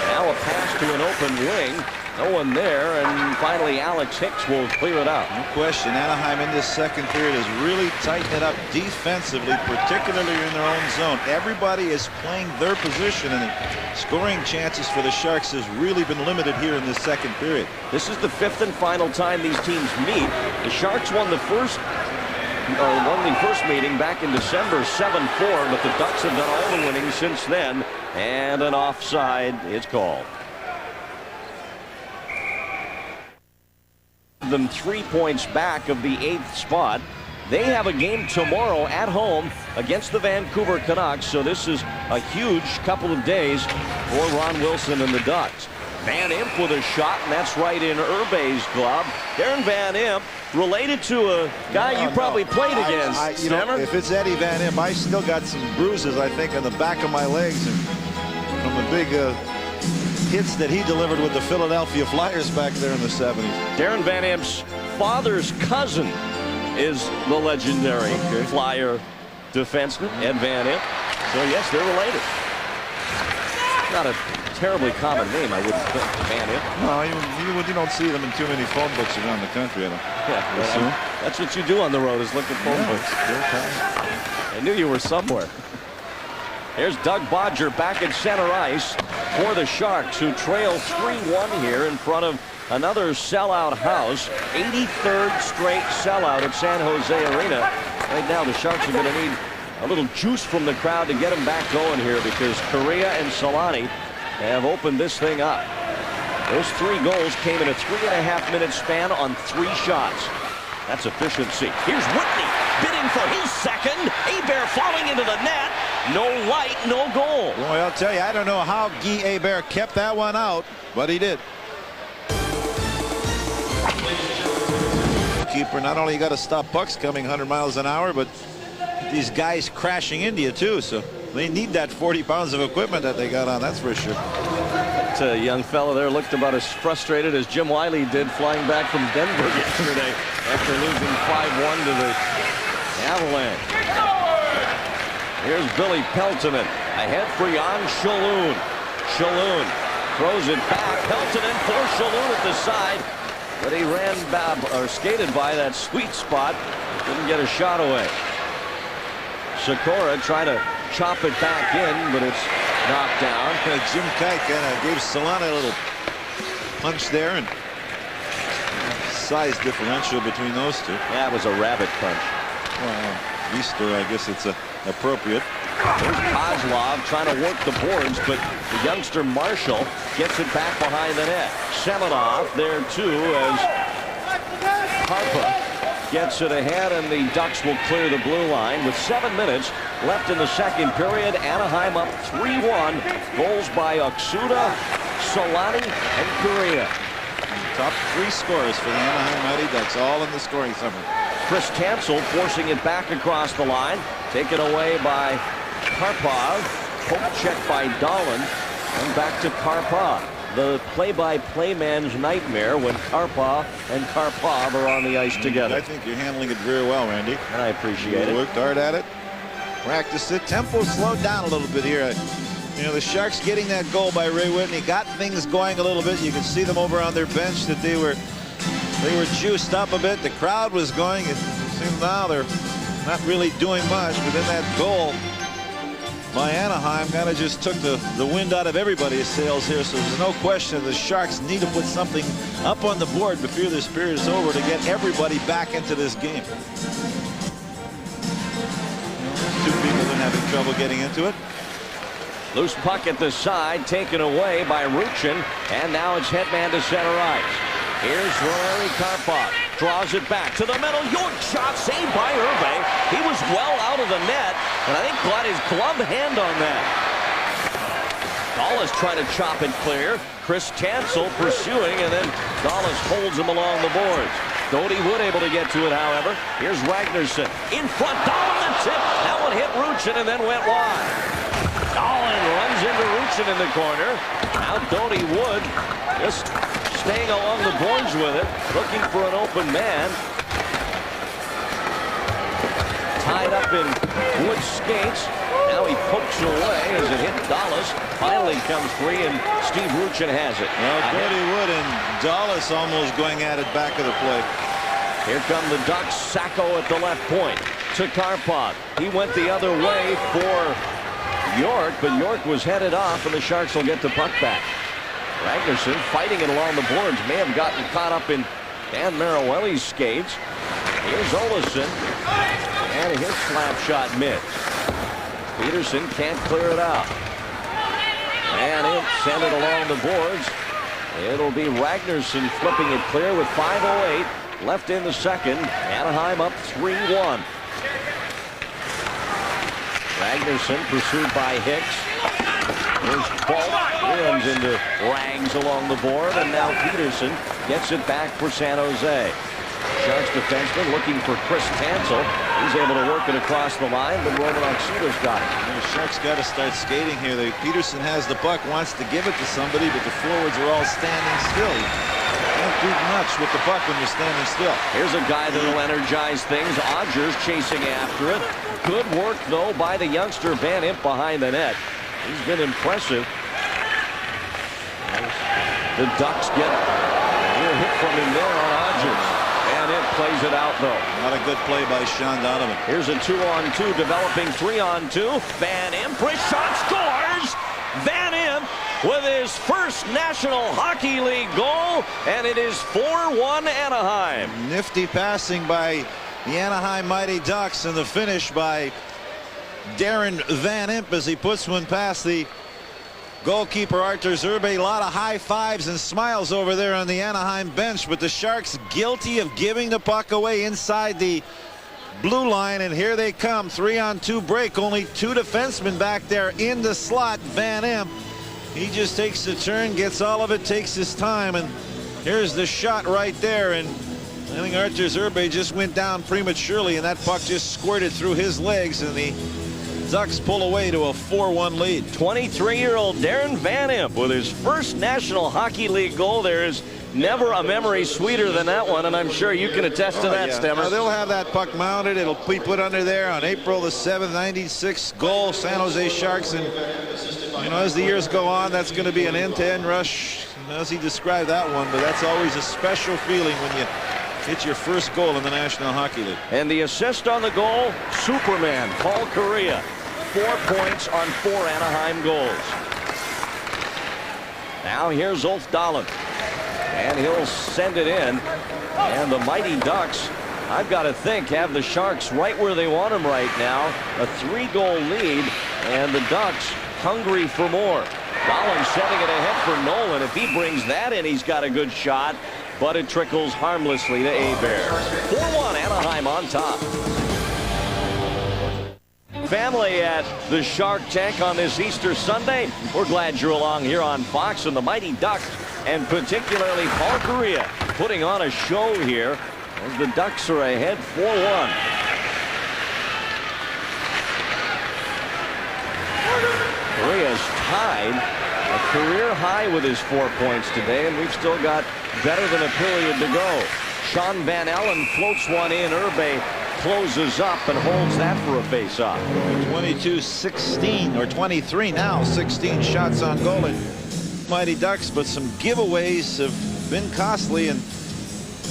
Now a pass to an open wing. No one there, and finally Alex Hicks will clear it out. No question, Anaheim in this second period has really tightened it up defensively, particularly in their own zone. Everybody is playing their position, and the scoring chances for the Sharks has really been limited here in this second period. This is the fifth and final time these teams meet. The Sharks won the first meeting back in December 7-4, but the Ducks have done all the winning since then, and an offside is called. Them 3 points back of the 8th spot. They have a game tomorrow at home against the Vancouver Canucks, so this is a huge couple of days for Ron Wilson and the Ducks. Van Imp with a shot, and that's right in Urbe's glove. Darren Van Imp, related to a guy you probably played against. If it's Eddie Van Imp, I still got some bruises, I think, on the back of my legs and from the big hits that he delivered with the Philadelphia Flyers back there in the 70s. Darren Van Imp's father's cousin is the legendary Flyer defenseman, Ed Van Imp. So, yes, they're related. Not a terribly common name, I wouldn't think, Van Imp. No, you don't see them in too many phone books around the country, I don't. Yeah, well, that's what you do on the road, is look at phone books. I knew you were somewhere. Here's Doug Bodger back at center ice for the Sharks, who trail 3-1 here in front of another sellout house. 83rd straight sellout at San Jose Arena. Right now the Sharks are going to need a little juice from the crowd to get them back going here, because Correa and Solani have opened this thing up. Those 3 goals came in a 3.5-minute span on 3 shots. That's efficiency. Here's Whitney bidding for his second. Apr falling into the net. No light, no goal. Boy, I'll tell you, I don't know how Guy Apr kept that one out, but he did. Keeper, not only got to stop pucks coming 100 miles an hour, but these guys crashing into you too, so they need that 40 pounds of equipment that they got on, that's for sure. That young fellow there looked about as frustrated as Jim Wiley did flying back from Denver yesterday after losing 5-1 to the Avalanche. Here's Billy Peltonen ahead for Jan Shalhoub. Shalhoub throws it back. Peltonen for Shalhoub at the side, but he ran skated by that sweet spot. Didn't get a shot away. Sikora trying to chop it back in, but it's knocked down. Jim Kite kind of gave Solana a little punch there and size differential between those two. That was a rabbit punch. Well, Easter, I guess it's appropriate. There's Kozlov trying to work the boards, but the youngster Marshall gets it back behind the net. Semenov there too as Harpa gets it ahead, and the Ducks will clear the blue line with 7 minutes left in the second period. Anaheim up 3-1. Goals by Oksuda, Solani, and Correa. Top 3 scorers for the Anaheim Mighty Ducks, all in the scoring summary. Chris Tansel forcing it back across the line. Taken away by Karpov. Poke check by Dahlin. And back to Karpov. The play-by-play man's nightmare when Karpov and Karpov are on the ice together. I think you're handling it very well, Randy. And I appreciate it. Worked hard at it. Practiced it. Tempo slowed down a little bit here. You know, the Sharks getting that goal by Ray Whitney got things going a little bit. You can see them over on their bench that they were juiced up a bit. The crowd was going. It seems now they're not really doing much. But then that goal by Anaheim kind of just took the wind out of everybody's sails here. So there's no question the Sharks need to put something up on the board before this period is over to get everybody back into this game. Two people been having trouble getting into it. Loose puck at the side, taken away by Ruchin, and now it's headman to center ice. Here's Valeri Karpov, draws it back to the middle. York shot saved by Herve. He was well out of the net, and I think got his glove hand on that. Dallas trying to chop it clear. Chris Tansel pursuing, and then Dallas holds him along the boards. Doty Wood able to get to it, however. Here's Ragnarsson in front. Dahlin the tip. That one hit Ruchin and then went wide. Dahlin runs into Ruchin in the corner. Now Doty Wood just staying along the boards with it, looking for an open man. Tied up in Wood's skates. Now he pokes it away as it hit Dallas. Finally comes free, and Steve Ruchin has it. Well, Doty Wood and Dallas almost going at it back of the play. Here come the Ducks. Sacco at the left point to Karpov. He went the other way for York, but York was headed off, and the Sharks will get the puck back. Ragnarsson fighting it along the boards. May have gotten caught up in Dan Marawelli's skates. Here's Olesen, and his slap shot missed. Peterson can't clear it out. And it sent it along the boards. It'll be Ragnarsson flipping it clear with 5:08 left in the second. Anaheim up 3-1. Ragnarsson pursued by Hicks. Here's Bolt. Runs into Rags along the board, and now Peterson gets it back for San Jose. Sharks defenseman looking for Chris Tansel. He's able to work it across the line, but Roman Oksuda's got it. The Sharks got to start skating here. Peterson has the puck, wants to give it to somebody, but the forwards are all standing still. You can't do much with the puck when you're standing still. Here's a guy that'll energize things. Odgers chasing after it. Good work, though, by the youngster Van Imp behind the net. He's been impressive. The Ducks get a real hit from him there on Odgers. And it plays it out, though. Not a good play by Sean Donovan. Here's a 2-on-2 developing 3-on-2. Van Imp, shot, scores! Van Imp with his first National Hockey League goal, and it is 4-1 Anaheim. Nifty passing by the Anaheim Mighty Ducks, and the finish by Darren Van Imp as he puts one past the goalkeeper Artur Zerbe. A lot of high fives and smiles over there on the Anaheim bench, but the Sharks guilty of giving the puck away inside the blue line, and here they come. 3-on-2 break. Only 2 defensemen back there in the slot. Van Imp, he just takes the turn, gets all of it, takes his time, and here's the shot right there. And I think Artur Zerbe just went down prematurely, and that puck just squirted through his legs, and the Ducks pull away to a 4-1 lead. 23-year-old Darren Van Imp with his first National Hockey League goal. There is never a memory sweeter than that one, and I'm sure you can attest to that, Stemmer. Now, they'll have that puck mounted. It'll be put under there on April the 7th, 96 goal, San Jose Sharks. And, you know, as the years go on, that's going to be an end-to-end rush, as he described that one. But that's always a special feeling when you hit your first goal in the National Hockey League. And the assist on the goal, Superman, Paul Correa. 4 points on 4 Anaheim goals. Now here's Ulf Dahlin, and he'll send it in. And the Mighty Ducks, I've got to think, have the Sharks right where they want them right now. A 3-goal lead, and the Ducks hungry for more. Collins setting it ahead for Nolan. If he brings that in, he's got a good shot, but it trickles harmlessly to Apr. 4-1, Anaheim on top. Family at the Shark Tank on this Easter Sunday. We're glad you're along here on Fox, and the Mighty Ducks, and particularly Paul Kariya, putting on a show here as the Ducks are ahead 4-1. Kariya's tied a career high with his 4 points today, and we've still got better than a period to go. Sean Van Allen floats one in. Irbe closes up and holds that for a face-off. 22-16 or 23 now. 16 shots on goal and Mighty Ducks, but some giveaways have been costly and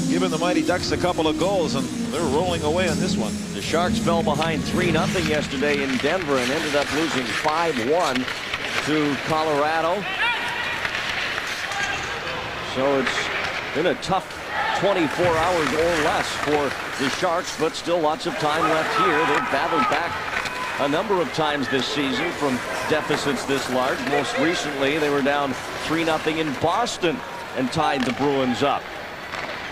given the Mighty Ducks a couple of goals, and they're rolling away on this one. The Sharks fell behind 3-0 yesterday in Denver and ended up losing 5-1 to Colorado. So it's been a tough 24 hours or less for the Sharks, but still lots of time left here. They've battled back a number of times this season from deficits this large. Most recently, they were down 3-0 in Boston and tied the Bruins up.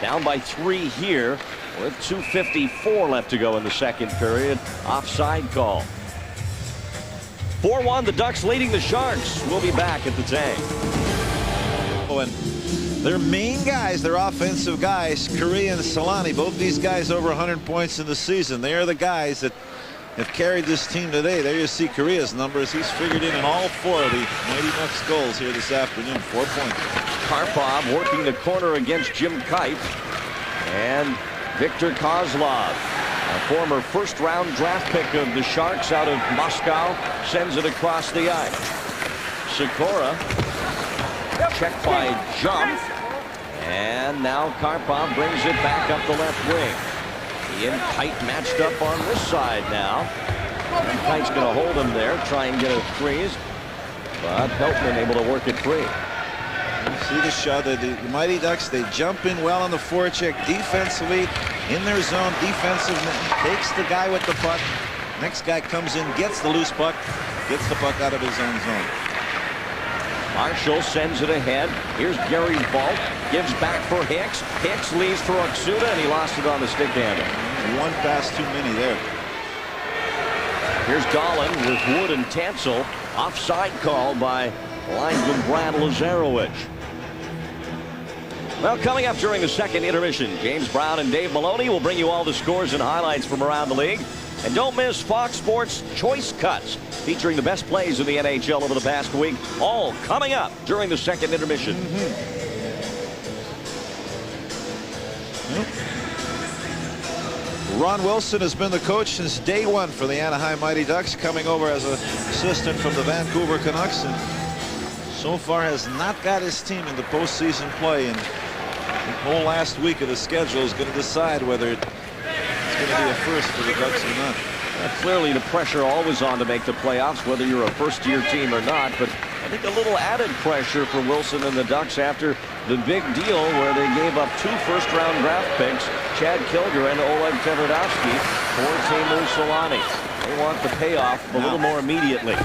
Down by 3 here with 2:54 left to go in the second period. Offside call. 4-1, the Ducks leading the Sharks. We'll be back at the tank. Oh, and their main guys, their offensive guys, Kariya and Solani, both these guys over 100 points in the season. They are the guys that have carried this team today. There you see Kariya's numbers. He's figured in all 4 of the Mighty Ducks goals here this afternoon. 4 points. Karpov working the corner against Jim Kite. And Viktor Kozlov, a former first-round draft pick of the Sharks out of Moscow, sends it across the ice. Sikora checked by Jump. And now Karpov brings it back up the left wing. He and Kite matched up on this side now. And Kite's going to hold him there, try and get a freeze. But Peltman able to work it free. You see the shot. The Mighty Ducks, they jump in well on the forecheck defensively, in their zone, defensive, takes the guy with the puck. Next guy comes in, gets the loose puck, gets the puck out of his own zone. Marshall sends it ahead. Here's Gary Vault. Gives back for Hicks. Hicks leaves for Oksuda, and he lost it on the stick handle. One pass too many there. Here's Dolan with Wood and Tansel. Offside call by linesman Brad Lazarowicz. Well, coming up during the second intermission, James Brown and Dave Maloney will bring you all the scores and highlights from around the league. And don't miss Fox Sports Choice Cuts, featuring the best plays in the NHL over the past week, all coming up during the second intermission. Ron Wilson has been the coach since day one for the Anaheim Mighty Ducks, coming over as an assistant from the Vancouver Canucks, and so far has not got his team into postseason play. And the whole last week of the schedule is going to decide whether it's going to be a first for the Ducks or not. Clearly the pressure always on to make the playoffs, whether you're a first-year team or not, but I think a little added pressure for Wilson and the Ducks after the big deal where they gave up 2 first-round draft picks, Chad Kilger and Oleg Tverdovsky, for Teemu Solani. They want the payoff a little more immediately.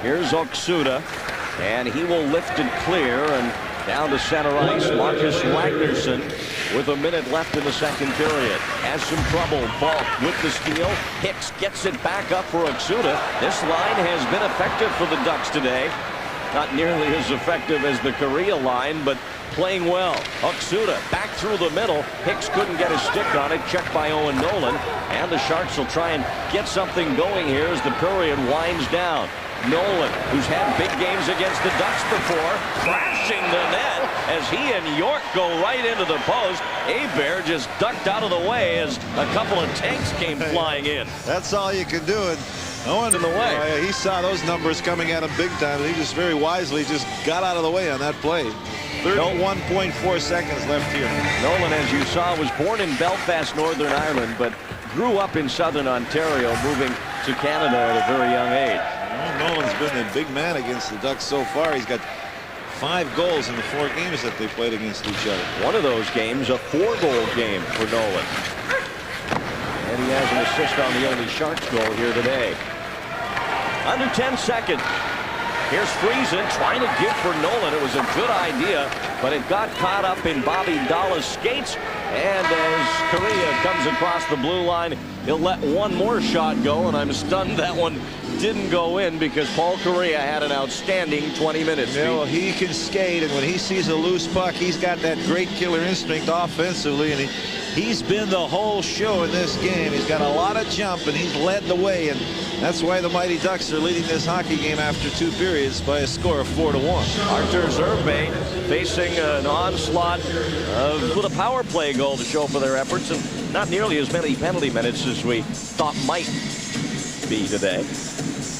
Here's Oksuda, and he will lift it clear, and down to center ice, Marcus Ragnarsson with a minute left in the second period. Has some trouble. Vault with the steal. Hicks gets it back up for Oksuda. This line has been effective for the Ducks today. Not nearly as effective as the Kariya line, but playing well. Oksuda back through the middle. Hicks couldn't get a stick on it. Checked by Owen Nolan. And the Sharks will try and get something going here as the period winds down. Nolan, who's had big games against the Ducks before, crashing the net as he and York go right into the post. Apr just ducked out of the way as a couple of tanks came flying in. That's all you can do. And Owen in the way. He saw those numbers coming at him big time. He just very wisely just got out of the way on that play. 31.4 seconds left here. Nolan, as you saw, was born in Belfast, Northern Ireland, but grew up in Southern Ontario, moving to Canada at a very young age. Well, Nolan's been a big man against the Ducks so far. He's got 5 goals in the 4 games that they played against each other. One of those games, a 4-goal game for Nolan. And he has an assist on the only Sharks goal here today. Under 10 seconds. Here's Friesen trying to give for Nolan. It was a good idea, but it got caught up in Bobby Dalla's skates. And as Correa comes across the blue line, he'll let one more shot go, and I'm stunned that one didn't go in because Paul Correa had an outstanding 20 minutes. Yeah, well, he can skate, and when he sees a loose puck, he's got that great killer instinct offensively, and he's been the whole show in this game. He's got a lot of jump, and he's led the way, and that's why the Mighty Ducks are leading this hockey game after 2 periods by a score of 4-1. Apr.07 facing an onslaught with a power play goal to show for their efforts, and not nearly as many penalty minutes as we thought might be today.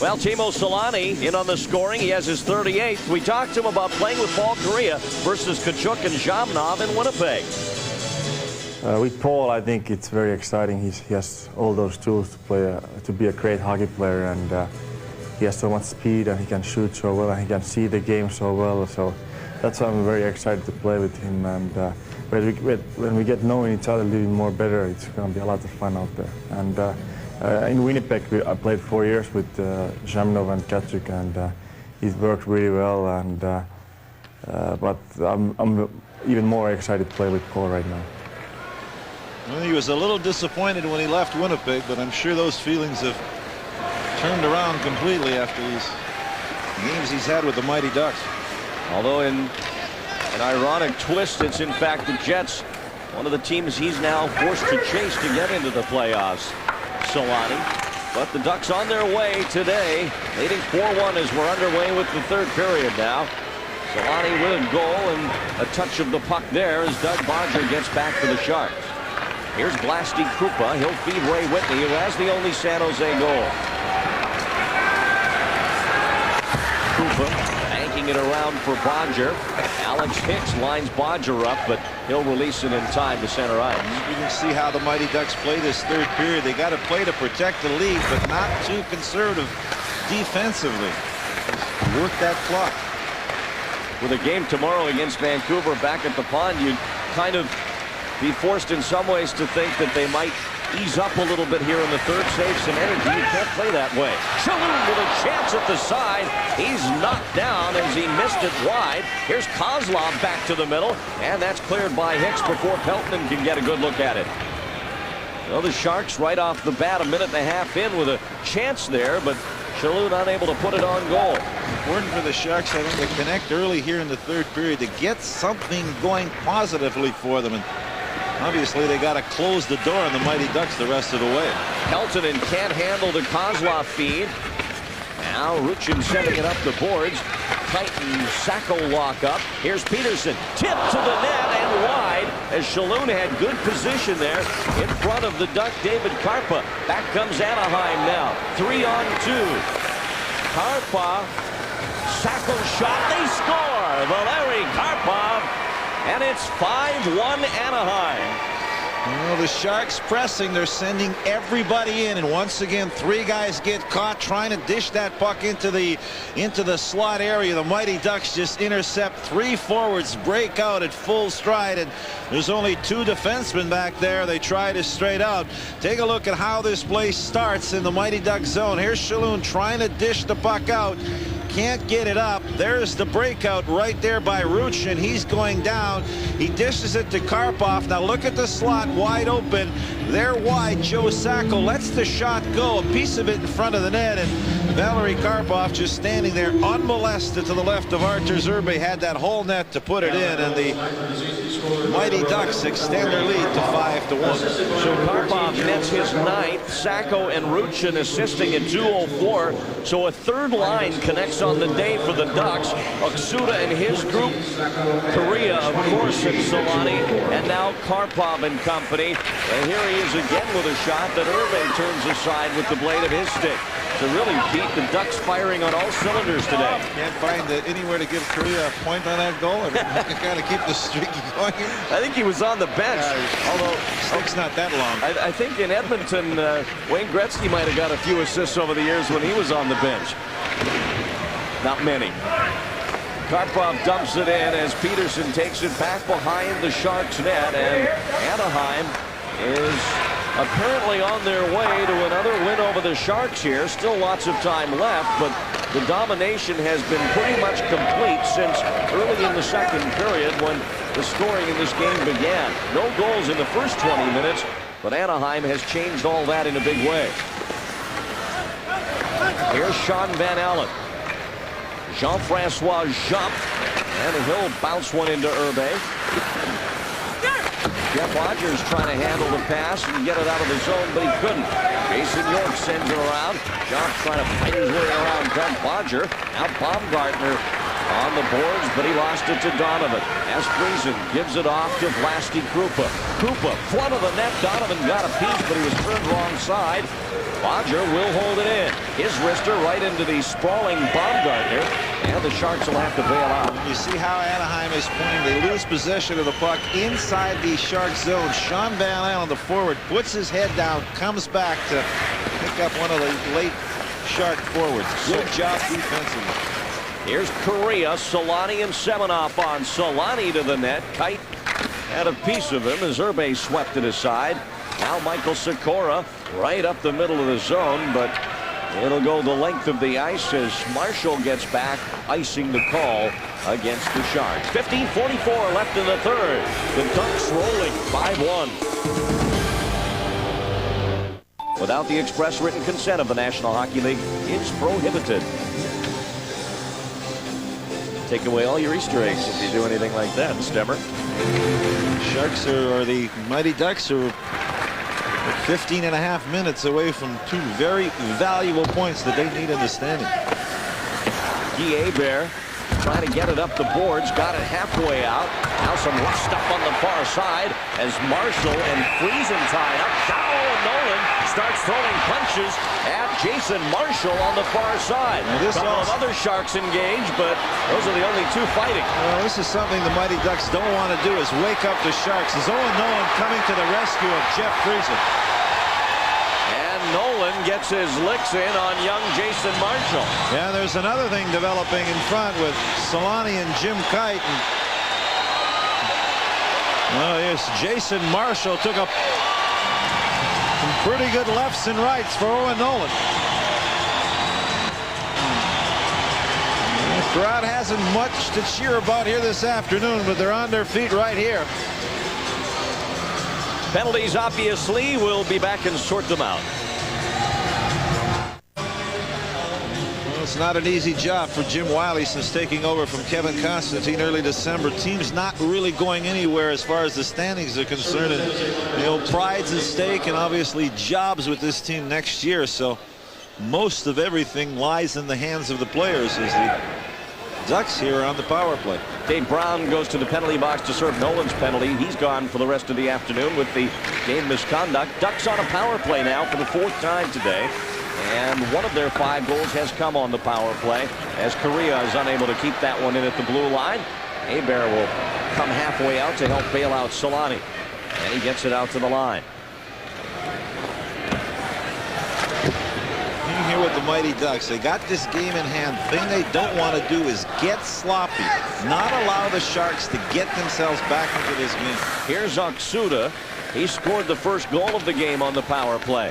Well, Timo Solani in on the scoring. He has his 38th. We talked to him about playing with Paul Correa versus Kachuk and Zhamnov in Winnipeg. With Paul, I think it's very exciting. He has all those tools to play, to be a great hockey player, and he has so much speed, and he can shoot so well, and he can see the game so well. So that's why I'm very excited to play with him. And when we get knowing each other a little more better, it's going to be a lot of fun out there. And in Winnipeg, I played 4 years with Zhamnov and Kachuk, and he's worked really well. And but I'm even more excited to play with Paul right now. Well, he was a little disappointed when he left Winnipeg, but I'm sure those feelings have turned around completely after these games he's had with the Mighty Ducks. Although in an ironic twist, it's in fact the Jets, one of the teams he's now forced to chase to get into the playoffs. Solani. But the Ducks on their way today, leading 4-1 as we're underway with the 3rd period now. Solani with a goal and a touch of the puck there as Doug Bodger gets back for the Sharks. Here's Blasty Krupa. He'll feed Ray Whitney, who has the only San Jose goal. Krupa banking it around for Bodger. Alex Hicks lines Bodger up, but he'll release it in time to center ice. You can see how the Mighty Ducks play this 3rd period. They got to play to protect the lead, but not too conservative defensively. Just work that clock. With a game tomorrow against Vancouver back at the pond, you'd kind of be forced in some ways to think that they might ease up a little bit here in the 3rd, save some energy. You can't play that way. Shalhoub with a chance at the side. He's knocked down as he missed it wide. Here's Kozlov back to the middle, and that's cleared by Hicks before Peltonen can get a good look at it. So the Sharks right off the bat, a minute and a half in with a chance there, but Shalhoub unable to put it on goal. Important for the Sharks, I think, to connect early here in the 3rd period to get something going positively for them. And obviously, they got to close the door on the Mighty Ducks the rest of the way. Peltonen can't handle the Kozlov feed. Now Ruchin sending it up the boards. Titan Sacco lock up. Here's Peterson. Tip to the net and wide as Shalhoub had good position there in front of the Duck David Karpa. Back comes Anaheim now. 3-on-2. Karpa. Sacco shot. They score. Valeri Karpov. And it's 5-1 Anaheim. Well, the Sharks pressing. They're sending everybody in, and once again 3 guys get caught trying to dish that puck into the slot area. The Mighty Ducks just intercept. 3 forwards break out at full stride, and there's only 2 defensemen back there. They try to straight out. Take a look at how this play starts in the Mighty Ducks zone. Here's Shalhoub trying to dish the puck out. Can't get it up. There's the breakout right there by Ruchin. He's going down. He dishes it to Karpov. Now look at the slot wide open. There wide. Joe Sacco lets the shot go. A piece of it in front of the net. And Valeri Karpov just standing there unmolested to the left of Apr.07. Had that whole net to put it in. And the Mighty Ducks extend their lead to 5-1. So Karpov nets his 9th. Sacco and Ruchin assisting at 2:04. So a 3rd line connects on the day for the Ducks. Oksuda and his group. Correa, of course, and Solani. And now Karpov and company. And here he is again with a shot that Irving turns aside with the blade of his stick. To really beat the Ducks firing on all cylinders today. Can't find anywhere to give Correa a point on that goal. You got to keep the streak going. I think he was on the bench. Although stick's not that long. I think in Edmonton, Wayne Gretzky might have got a few assists over the years when he was on the bench. Not many. Karpov dumps it in as Peterson takes it back behind the Sharks net, and Anaheim is apparently on their way to another win over the Sharks here. Still lots of time left, but the domination has been pretty much complete since early in the second period when the scoring in this game began. No goals in the first 20 minutes, but Anaheim has changed all that in a big way. Here's Sean Van Allen. Jean-Francois Jump, and he'll bounce one into Herbe. Jeff Rogers trying to handle the pass and get it out of the zone, but he couldn't. Jason York sends it around. Jump trying to fight his way around Doug Bodger. Now Baumgartner on the boards, but he lost it to Donovan. As Friesen gives it off to Vlasti Krupa. Krupa, front of the net. Donovan got a piece, but he was turned wrong side. Bodger will hold it in. His wrister right into the sprawling Baumgartner, and the Sharks will have to bail out. You see how Anaheim is playing. They lose possession of the puck inside the Shark zone. Sean Van Allen, the forward, puts his head down, comes back to pick up one of the late Shark forwards. Good job defensively. Here's Correa, Solani, and Semenoff on. Solani to the net. Kite had a piece of him as Herbe swept it aside. Now Michael Sikora right up the middle of the zone, but it'll go the length of the ice as Marshall gets back, icing the call against the Sharks. 15:44 left in the third. The Ducks rolling 5-1. Without the express written consent of the National Hockey League, it's prohibited. Take away all your Easter eggs if you do anything like that, Stemmer. Sharks or the Mighty Ducks are 15.5 minutes away from two very valuable points that they need in the standing. Guy Hebert trying to get it up the boards, got it halfway out. Now some rough stuff on the far side as Marshall and Friesen tied up. Dow and Nolan starts throwing punches at Jason Marshall on the far side. A couple of other Sharks engaged, but those are the only two fighting. Well, this is something the Mighty Ducks don't want to do, is wake up the Sharks. Is Owen Nolan coming to the rescue of Jeff Friesen. Nolan gets his licks in on young Jason Marshall. Yeah, there's another thing developing in front with Solani and Jim Kite. Well, yes, Jason Marshall took up some pretty good lefts and rights for Owen Nolan. The crowd hasn't much to cheer about here this afternoon, but they're on their feet right here. Penalties, obviously. We'll be back and sort them out. It's not an easy job for Jim Wiley since taking over from Kevin Constantine early December. Team's not really going anywhere as far as the standings are concerned. And, you know, pride's at stake and obviously jobs with this team next year. So most of everything lies in the hands of the players as the Ducks here are on the power play. Dave Brown goes to the penalty box to serve Nolan's penalty. He's gone for the rest of the afternoon with the game misconduct. Ducks on a power play now for the fourth time today. And one of their 5 goals has come on the power play as Correa is unable to keep that one in at the blue line. Hebert will come halfway out to help bail out Solani. And he gets it out to the line. Here with the Mighty Ducks, they got this game in hand. The thing they don't want to do is get sloppy, not allow the Sharks to get themselves back into this game. Here's Oksuda. He scored the first goal of the game on the power play.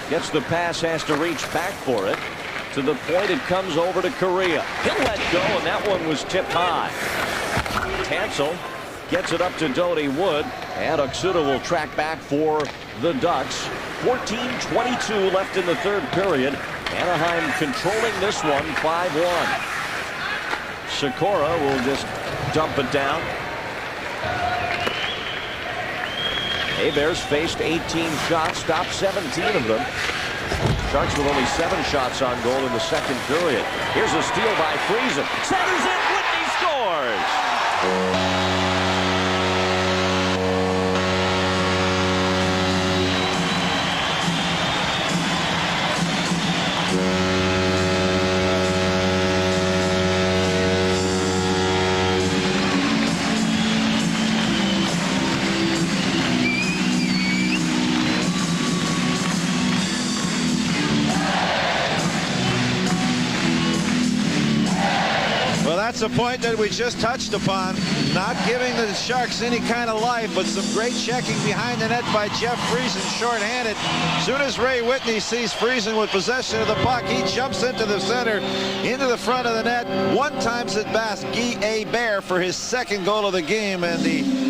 Gets the pass, has to reach back for it. To the point it comes over to Correa. He'll let go, and that one was tipped high. Tansel gets it up to Doty Wood, and Oksuda will track back for the Ducks. 14:22 left in the third period. Anaheim controlling this one 5-1. Sikora will just dump it down. Hebert's faced 18 shots, stopped 17 of them. Sharks with only 7 shots on goal in the second period. Here's a steal by Friesen. Centers it, Whitney scores! that's a point that we just touched upon. Not giving the Sharks any kind of life, but some great checking behind the net by Jeff Friesen, shorthanded. As soon as Ray Whitney sees Friesen with possession of the puck, he jumps into the center, into the front of the net. One times it past Guy Hebert for his second goal of the game, and the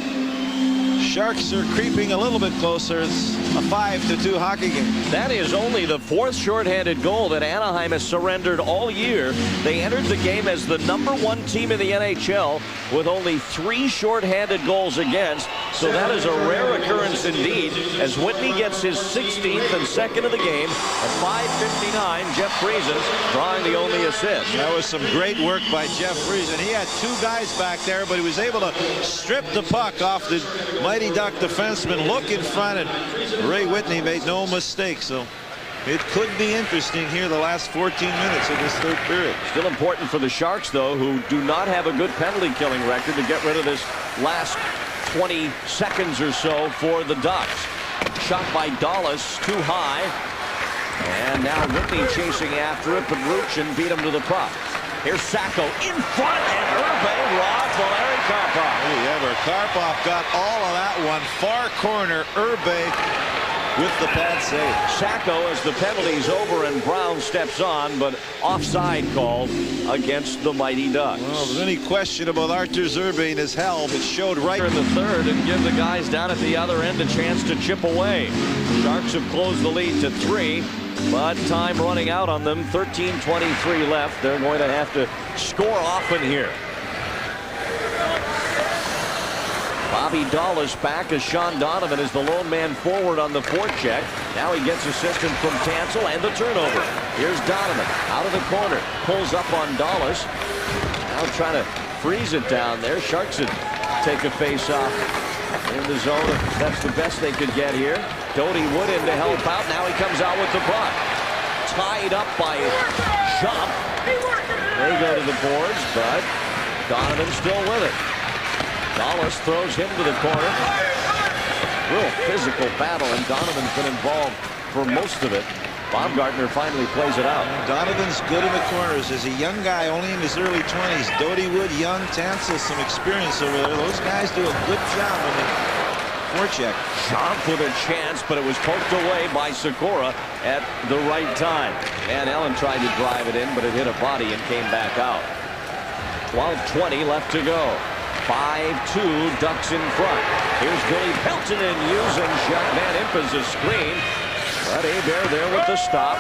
Sharks are creeping a little bit closer. It's a 5-2 hockey game. That is only the fourth shorthanded goal that Anaheim has surrendered all year. They entered the game as the #1 team in the NHL with only 3 shorthanded goals against. So that is a rare occurrence indeed, as Whitney gets his 16th and second of the game. At 5:59, Jeff Friesen drawing the only assist. That was some great work by Jeff Friesen. He had 2 guys back there, but he was able to strip the puck off the Mighty Duck defenseman, look in front, and Ray Whitney made no mistake. So it could be interesting here the last 14 minutes of this third period. Still important for the Sharks, though, who do not have a good penalty killing record, to get rid of this last 20 seconds or so for the Ducks. Shot by Dallas, too high. And now Whitney chasing after it, but Ruchin beat him to the puck. Here's Sacco in front, and Urbe robbed Valeri Karpov. Karpov got all of that one. Far corner, Urbe with the pad save. Sacco, as the penalty's over and Brown steps on, but offside called against the Mighty Ducks. Well, if there's any question about Artur Zerbe and his help, it showed right in the third, and give the guys down at the other end a chance to chip away. Sharks have closed the lead to 3. But time running out on them. 13:23 left. They're going to have to score often here. Bobby Dallas back as Sean Donovan is the lone man forward on the forecheck. Now he gets assistance from Tansel and the turnover. Here's Donovan out of the corner. Pulls up on Dallas. Now trying to freeze it down there. Sharks would take a face-off in the zone. That's the best they could get here. Doty Wood in to help out. Now he comes out with the puck. Tied up by Jump. They go to the boards, but Donovan's still with it. Dallas throws him to the corner. Real physical battle, and Donovan's been involved for most of it. Baumgartner finally plays it out. Donovan's good in the corners. As a young guy, only in his early 20s. Doty Wood, young, Tansel, some experience over there. Those guys do a good job when they forecheck. Jump with a chance, but it was poked away by Sikora at the right time. Van Allen tried to drive it in, but it hit a body and came back out. 12:20 left to go. 5-2, Ducks in front. Here's Billy Peltonen using Jack Van Impe as a screen. But Hebert there with the stop.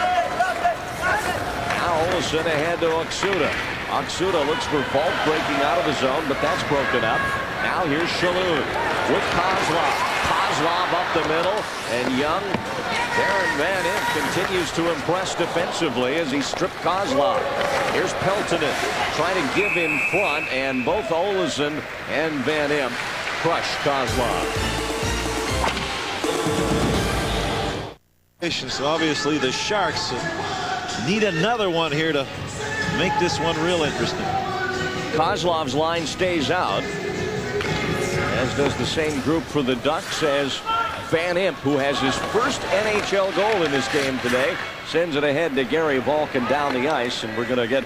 Now Olsen ahead to Oksuda. Oksuda looks for Falk breaking out of the zone, but that's broken up. Now here's Shalhoub with Kozlov. Kozlov up the middle, and young Darren Van Impe continues to impress defensively as he stripped Kozlov. Here's Peltonen trying to give in front, and both Olsen and Van Impe crush Kozlov. So obviously the Sharks need another one here to make this one real interesting. Kozlov's line stays out, as does the same group for the Ducks, as Van Impe, who has his first NHL goal in this game today, sends it ahead to Gary Vulcan down the ice, and we're going to get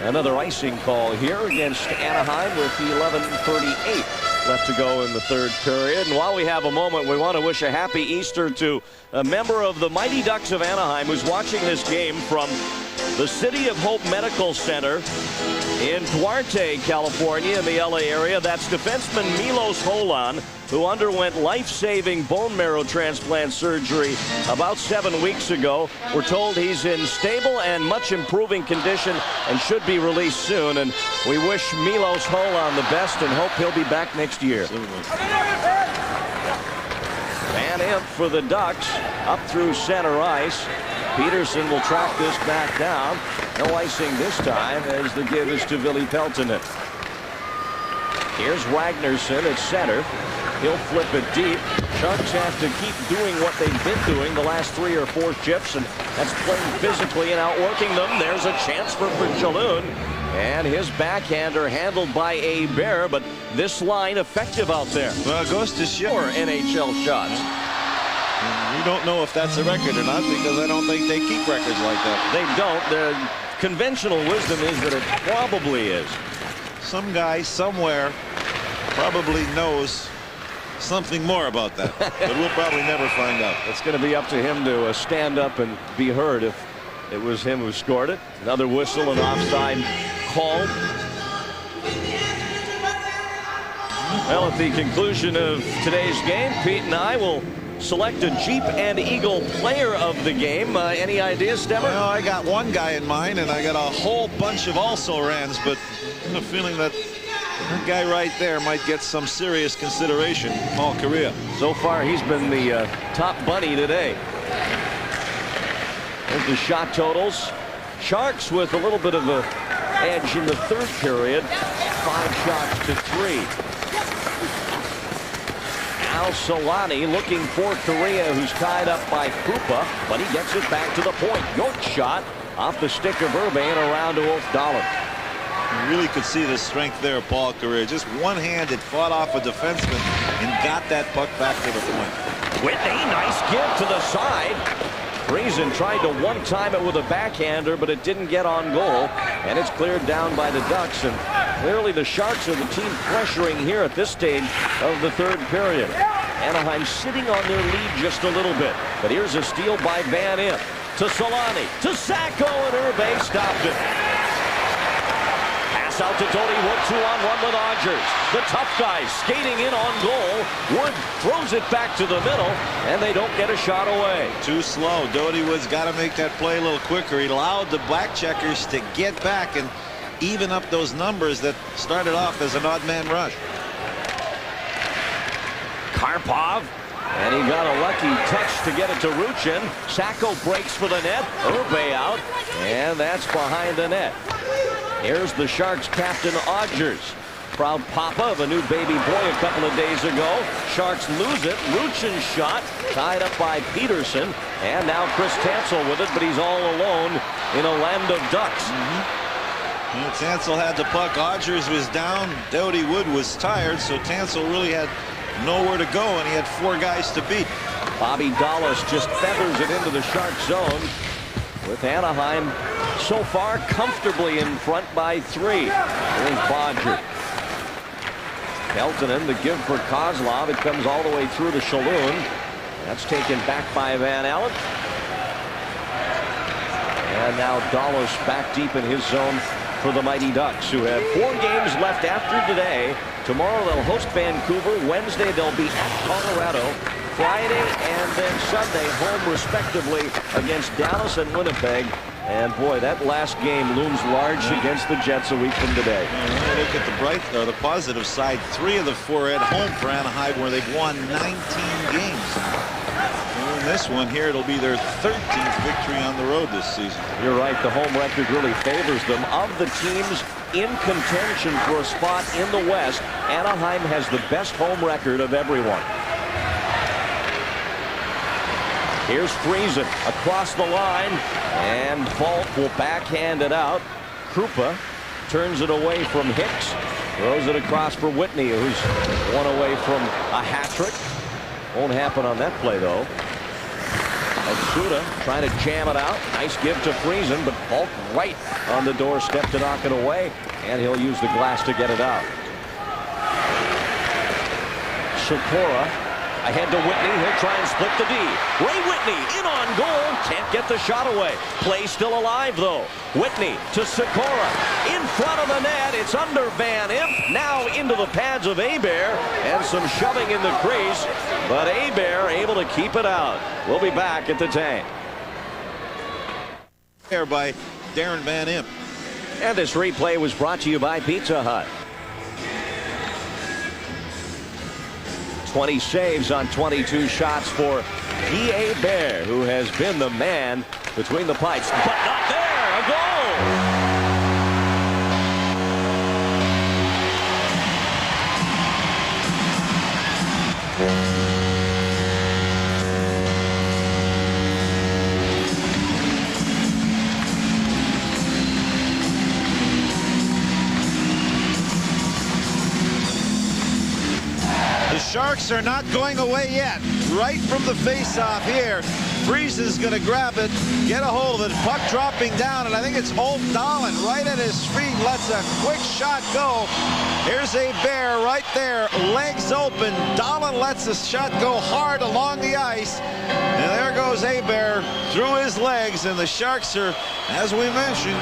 another icing call here against Anaheim with 11:38 left to go in the third period. And while we have a moment, we want to wish a happy Easter to a member of the Mighty Ducks of Anaheim who's watching this game from the City of Hope Medical Center in Duarte, California, in the LA area. That's defenseman Milos Holan, who underwent life-saving bone marrow transplant surgery about 7 weeks ago. We're told he's in stable and much improving condition and should be released soon. And we wish Milos Holan the best and hope he'll be back next year. Van Impe for the Ducks up through center ice. Peterson will track this back down. No icing this time, as the give is to Ville Peltonen. Here's Ragnarsson at center. He'll flip it deep. Sharks have to keep doing what they've been doing the last 3 or 4 shifts, and that's playing physically and outworking them. There's a chance for Jaloon, and his backhander handled by Hebert, but this line effective out there. Well, it goes to show NHL shots. We don't know if that's a record or not, because I don't think they keep records like that. They don't. The conventional wisdom is that it probably is. some guy somewhere probably knows something more about that, but we'll probably never find out. It's going to be up to him to stand up and be heard if it was him who scored it. Another whistle and offside called. Well, at the conclusion of today's game, Pete and I will select a Jeep and Eagle player of the game. Any ideas, Stemmer? Well, I got one guy in mind, and I got a whole bunch of also-rans, but I have a feeling that guy right there might get some serious consideration, Paul Kariya. So far, he's been the top bunny today. There's the shot totals. Sharks with a little bit of a edge in the third period. 5 shots to 3. Now Solani looking for Kariya, who's tied up by Krupa, but he gets it back to the point. York shot off the stick of Irbe and around to Ulf Dahlin. You really could see the strength there of Paul Kariya. Just one-handed, fought off a defenseman and got that puck back to the point. Whitney, nice give to the side. Friesen tried to one-time it with a backhander, but it didn't get on goal, and it's cleared down by the Ducks. And clearly the Sharks are the team pressuring here at this stage of the third period. Anaheim sitting on their lead just a little bit, but here's a steal by Van Impe to Solani to Sacco, and Irbe stopped it. Pass out to Doty Wood, 2-on-1 with Odgers. The tough guy skating in on goal. Wood throws it back to the middle, and they don't get a shot away. Too slow. Doty Wood's got to make that play a little quicker. He allowed the back checkers to get back and even up those numbers that started off as an odd man rush. Karpov, and he got a lucky touch to get it to Ruchin. Sacco breaks for the net. Irbe out, and that's behind the net. Here's the Sharks captain, Odgers. Proud papa of a new baby boy a couple of days ago. Sharks lose it. Ruchin's shot tied up by Peterson, and now Chris Tansel with it, but he's all alone in a land of Ducks. Well, Tansel had the puck. Odgers was down. Doty Wood was tired, so Tansel really had nowhere to go, and he had 4 guys to beat. Bobby Dallas just feathers it into the Shark zone, with Anaheim so far comfortably in front by 3. Here's Bodger. Peltonen, the give for Kozlov. It comes all the way through to Shalhoub. That's taken back by Van Allen. And now Dallas back deep in his zone for the Mighty Ducks, who have 4 games left after today. Tomorrow they'll host Vancouver. Wednesday they'll be at Colorado. Friday and then Sunday home respectively against Dallas and Winnipeg. And boy, that last game looms large against the Jets a week from today. Well, look at the bright or the positive side. 3 of the 4 at home for Anaheim, where they've won 19 games. And in this one here, it'll be their 13th victory on the road this season. You're right. The home record really favors them. Of the teams in contention for a spot in the West, Anaheim has the best home record of everyone. Here's Friesen across the line, and Falk will backhand it out. Krupa turns it away from Hicks, throws it across for Whitney, who's one away from a hat trick. Won't happen on that play, though. Otsuda trying to jam it out. Nice give to Friesen, but Falk right on the doorstep to knock it away, and he'll use the glass to get it out. Sikora ahead to Whitney. He'll try and split the D. Ray Whitney in on goal. Can't get the shot away. Play still alive, though. Whitney to Sikora. In front of the net. It's under Van Impe. Now into the pads of Hebert. And some shoving in the crease. But Hebert able to keep it out. We'll be back at the tank. There by Darren Van Impe. And this replay was brought to you by Pizza Hut. 20 saves on 22 shots for Guy Hebert, who has been the man between the pipes, but not there. A goal. The Sharks are not going away yet. Right from the face-off here, Friesen's going to grab it, get a hold of it, puck dropping down, and I think it's Ulf Dahlin right at his feet, lets a quick shot go. Here's Apr right there, legs open. Dahlin lets the shot go hard along the ice, and there goes Apr through his legs, and the Sharks are, as we mentioned,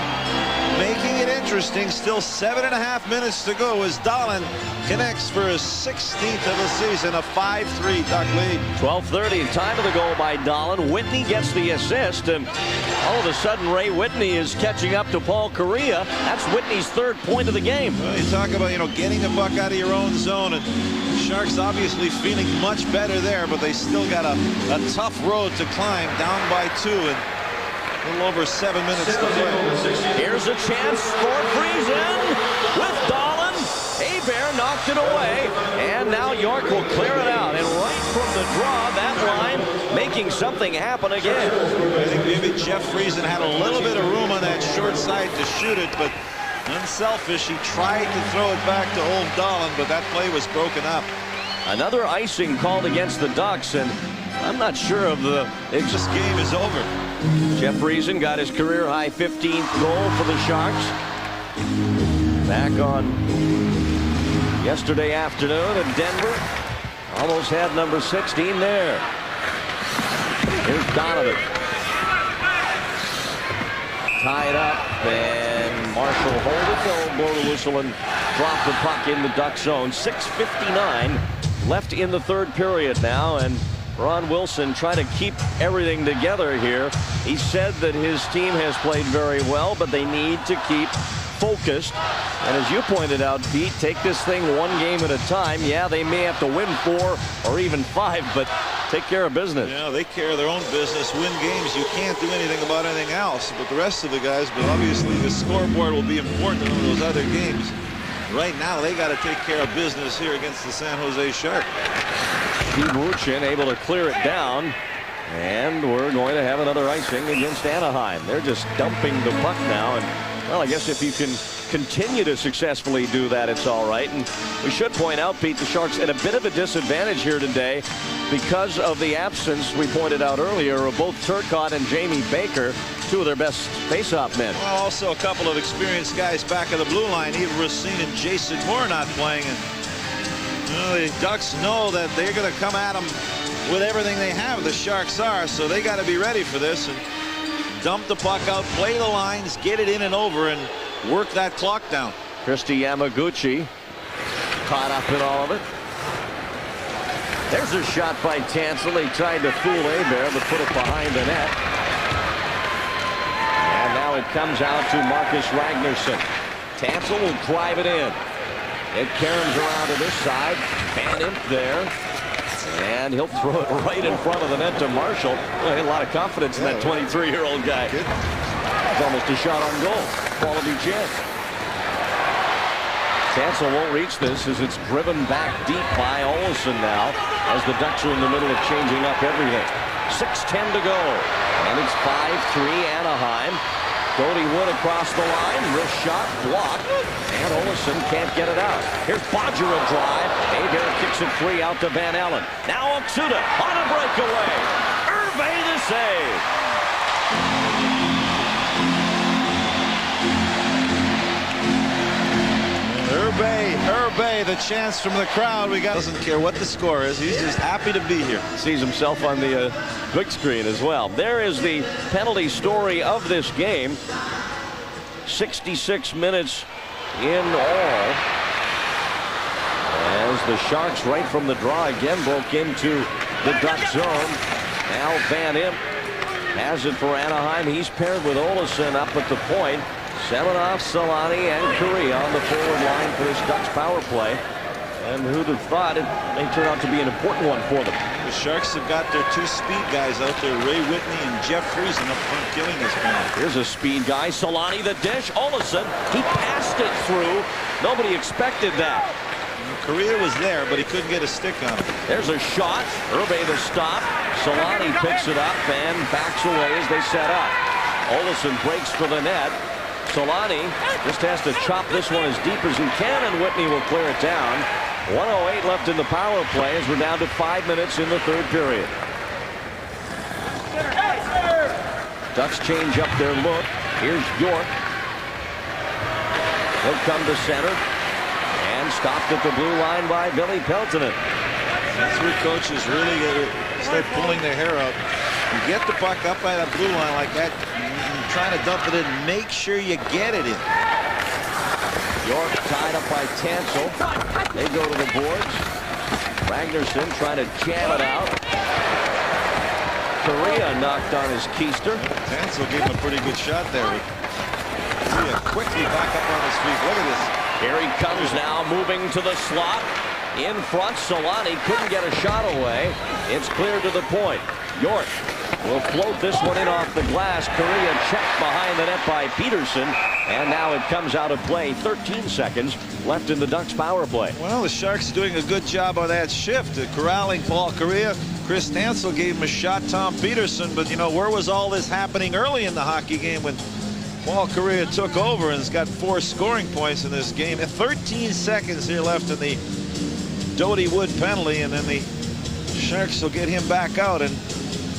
making it interesting. Still 7.5 minutes to go as Dahlin connects for his 16th of the season, a 5-3 Duck lead. 12:30, time of the goal by Dahlin. Whitney gets the assist, and all of a sudden Ray Whitney is catching up to Paul Kariya. That's Whitney's 3rd point of the game. Well, you talk about, getting the puck out of your own zone, and the Sharks obviously feeling much better there, but they still got a tough road to climb, down by 2, and a little over 7 minutes to play. Here's a chance for Friesen with Dahlin. Apr knocked it away, and now York will clear it out. And right from the draw, that line making something happen again. I think maybe Jeff Friesen had a little bit of room on that short side to shoot it, but unselfish, he tried to throw it back to Ulf Dahlin, but that play was broken up. Another icing called against the Ducks, and I'm not sure of the... This game is over. Jeff Friesen got his career-high 15th goal for the Sharks. Back on yesterday afternoon in Denver. Almost had number 16 there. Here's Donovan. Tied up, and Marshall hold it. They'll blow the whistle and drop the puck in the Duck zone. 6:59 left in the 3rd period now, and Ron Wilson trying to keep everything together here. He said that his team has played very well, but they need to keep focused. And as you pointed out, Pete, take this thing one game at a time. Yeah, they may have to win 4 or even 5, but take care of business. Yeah, they care of their own business, win games. You can't do anything about anything else. But the rest of the guys, but obviously the scoreboard will be important in those other games. Right now, they got to take care of business here against the San Jose Sharks. Steve Ruchin able to clear it down, and we're going to have another icing against Anaheim. They're just dumping the puck now, and well, I guess if you can continue to successfully do that, it's all right. And we should point out, Pete, the Sharks at a bit of a disadvantage here today because of the absence, we pointed out earlier, of both Turcotte and Jamie Baker, 2 of their best face-off men. Well, also a couple of experienced guys back of the blue line, even Racine and Jason Moore not playing. And the Ducks know that they're going to come at them with everything they have. The Sharks are, so they got to be ready for this and dump the puck out, play the lines, get it in and over, and work that clock down. Christy Yamaguchi caught up in all of it. There's a shot by Tansel. He tried to fool Apr, but put it behind the net. And now it comes out to Marcus Ragnarsson. Tansel will drive it in. It caroms around to this side. Van Imp there. And he'll throw it right in front of the net to Marshall. Well, a lot of confidence in that 23-year-old guy. It's almost a shot on goal. Quality chance. Tansel won't reach this as it's driven back deep by Olsen now, as the Ducks are in the middle of changing up everything. 6:10 to go. And it's 5-3 Anaheim. Cody Wood across the line. Wrist shot blocked. And Olsen can't get it out. Here's Bodger a drive. Apr kicks it free out to Van Allen. Now Otsuda on a breakaway. Hervé the save. Hervé, the chance from the crowd. Doesn't care what the score is. He's just happy to be here. Sees himself on the big screen as well. There is the penalty story of this game. 66 minutes in all. As the Sharks, right from the draw again, broke into the Duck zone. Now Van Imp has it for Anaheim. He's paired with Olsen up at the point. Semenoff, Solani, and Kariya on the forward line for this Ducks power play. And who'd have thought it may turn out to be an important one for them. The Sharks have got their 2 speed guys out there, Ray Whitney and Jeff Friesen, up front killing this penalty. Here's a speed guy. Solani the dish. Olsen, he passed it through. Nobody expected that. Kariya was there, but he couldn't get a stick on it. There's a shot. Hervé the stop. Solani picks it up and backs away as they set up. Olsen breaks for the net. Solani just has to chop this one as deep as he can, and Whitney will clear it down. 1:08 left in the power play as we're down to 5 minutes in the 3rd period. Ducks change up their look. Here's York. He'll come to center. And stopped at the blue line by Billy Peltonen. That's where coaches really start pulling their hair out. You get the puck up by the blue line like that, you're trying to dump it in, make sure you get it in. York tied up by Tansel. They go to the boards. Ragnarsson trying to jam it out. Correa knocked on his keister. Tansel gave him a pretty good shot there. Correa quickly back up on his feet. Look at this. Here he comes now, moving to the slot. In front, Solani couldn't get a shot away. It's clear to the point. York will float this one in off the glass. Correa checked behind the net by Peterson. And now it comes out of play. 13 seconds left in the Ducks power play. Well, the Sharks doing a good job on that shift. Corralling Paul Correa. Chris Tansel gave him a shot, Tom Peterson. But, you know, where was all this happening early in the hockey game when Paul Correa took over and has got 4 scoring points in this game? 13 seconds here left in the Doty Wood penalty, and then the Sharks will get him back out, and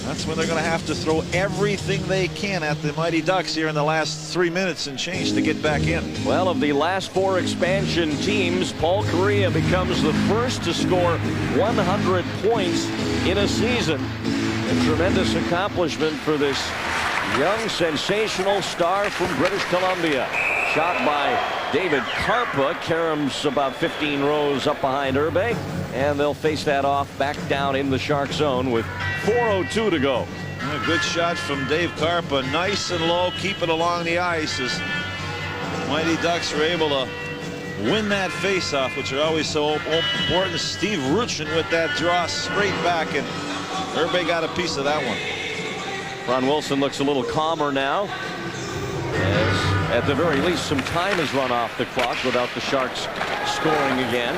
that's when they're going to have to throw everything they can at the Mighty Ducks here in the last 3 minutes and change to get back in. Well, of the last 4 expansion teams, Paul Correa becomes the first to score 100 points in a season. A tremendous accomplishment for this young sensational star from British Columbia. Shot by David Karpa. Karem's about 15 rows up behind Urbe, and they'll face that off back down in the Shark zone with 4:02 to go. A good shot from Dave Karpa, nice and low, keep it along the ice as Mighty Ducks were able to win that faceoff, which are always so important. Steve Ruchin with that draw straight back, and Urbe got a piece of that one. Ron Wilson looks a little calmer now, as at the very least some time has run off the clock without the Sharks scoring again.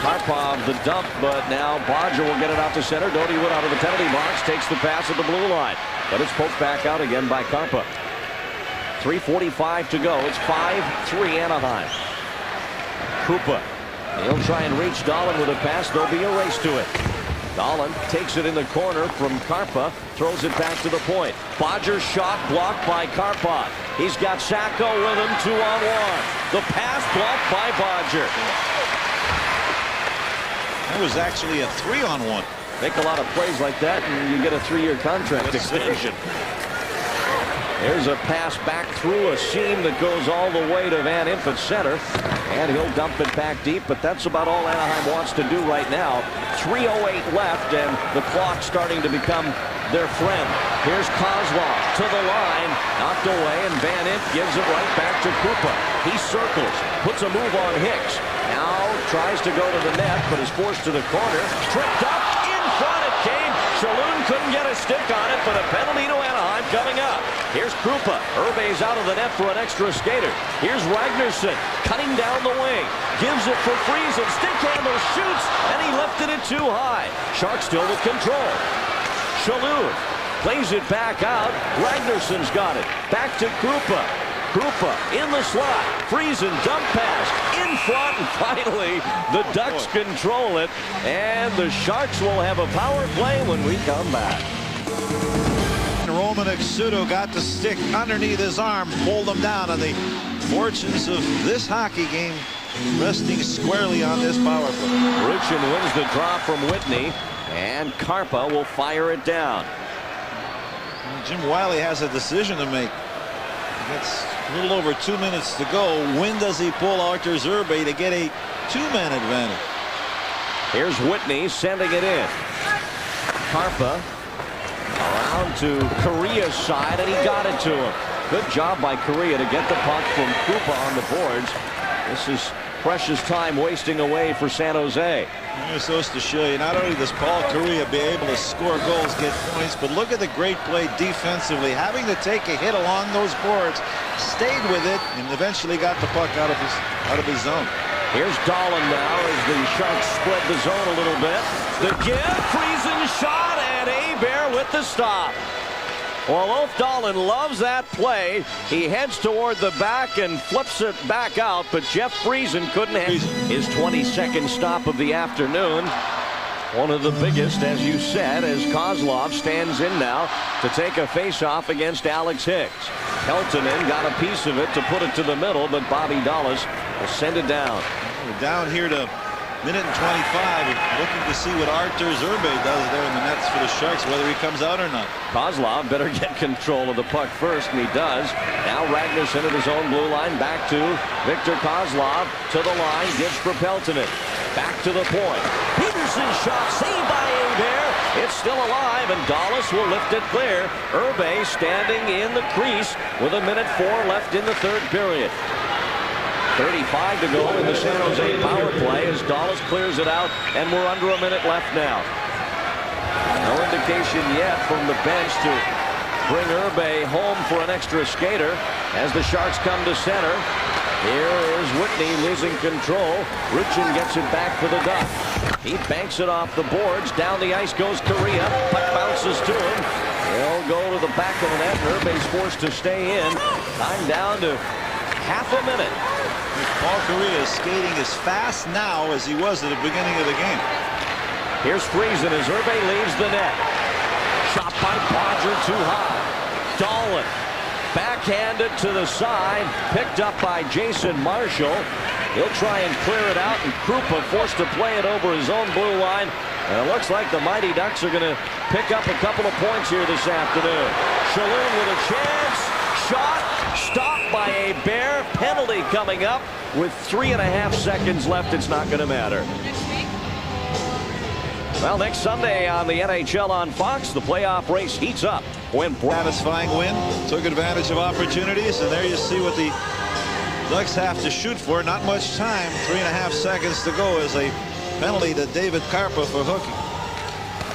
Karpov the dump, but now Bodger will get it out to center. Doty Wood out of the penalty box, takes the pass at the blue line, but it's poked back out again by Karpa. 3:45 to go. It's 5-3 Anaheim. Krupa, he'll try and reach Dahlin with a pass. There'll be a race to it. Dahlin takes it in the corner from Karpa, throws it back to the point. Bodger's shot blocked by Karpov. He's got Sacco with him, 2-on-1. The pass blocked by Bodger. That was actually a 3-on-1. Make a lot of plays like that and you get a 3-year contract extension. There's a pass back through a seam that goes all the way to Van Imp at center, and he'll dump it back deep, but that's about all Anaheim wants to do right now. 3:08 left, and the clock starting to become their friend. Here's Kozlov to the line, knocked away, and Van Imp gives it right back to Krupa. He circles, puts a move on Hicks. Now tries to go to the net, but is forced to the corner. Tripped up, in front it came. Shalhoub couldn't get a stick on it, but a penalty to Anaheim coming up. Here's Krupa. Urbe's out of the net for an extra skater. Here's Ragnarsson cutting down the wing. Gives it for Friesen. Stick handle, shoots, and he lifted it too high. Sharks still with control. Shalhoub plays it back out. Ragnarsson's got it. Back to Krupa. Krupa in the slot. Friesen dump pass in front, and finally the Ducks control it, and the Sharks will have a power play when we come back. Roman Exudo got the stick underneath his arm, pulled him down, and the fortunes of this hockey game resting squarely on this power play. Ruchin wins the draw from Whitney, and Karpa will fire it down. Jim Wiley has a decision to make. It's a little over 2 minutes to go. When does he pull Artur Zerbe to get a 2-man advantage? Here's Whitney sending it in. Karpa around to Correa's side, and he got it to him. Good job by Correa to get the puck from Krupa on the boards. This is precious time wasting away for San Jose. It's supposed to show you not only does Paul Correa be able to score goals, get points, but look at the great play defensively. Having to take a hit along those boards, stayed with it, and eventually got the puck out of his zone. Here's Dahlin now as the Sharks spread the zone a little bit. The give, Friesen shot, and Apr with the stop. Well, Ulf Dahlin loves that play. He heads toward the back and flips it back out, but Jeff Friesen couldn't have his 22nd stop of the afternoon. One of the biggest, as you said, as Kozlov stands in now to take a face-off against Alex Hicks. Peltonen got a piece of it to put it to the middle, but Bobby Dallas will send it down. We're down here to minute and 25, looking to see what Artur Zerbe does there in the nets for the Sharks, whether he comes out or not. Kozlov better get control of the puck first, and he does. Now Ragnarsson at his own blue line, back to Victor Kozlov, to the line, gives for Peltonen. Back to the point. Peterson's shot, saved by Hebert. It's still alive, and Dallas will lift it clear. Herbe standing in the crease with 1:04 left in the third period. 35 to go in the San Jose power play as Dallas clears it out, and we're under a minute left now. No indication yet from the bench to bring Herbe home for an extra skater as the Sharks come to center. Here is Whitney losing control. Richin gets it back for the Duck. He banks it off the boards. Down the ice goes Correa. Puck bounces to him. He'll go to the back of the net. Herbe's forced to stay in. Time down to half a minute. Paul Correa is skating as fast now as he was at the beginning of the game. Here's Friesen as Herbe leaves the net. Shot by Bodger too high. Dahlin backhanded to the side, picked up by Jason Marshall. He'll try and clear it out, and Krupa forced to play it over his own blue line. And it looks like the Mighty Ducks are going to pick up a couple of points here this afternoon. Shalhoub with a chance. Shot stopped by Hebert. Penalty coming up with 3.5 seconds left. It's not going to matter. Well, next Sunday on the NHL on Fox, the playoff race heats up. When Satisfying win, took advantage of opportunities, and there you see what the Ducks have to shoot for. Not much time, 3.5 seconds to go as a penalty to David Karpa for hooking.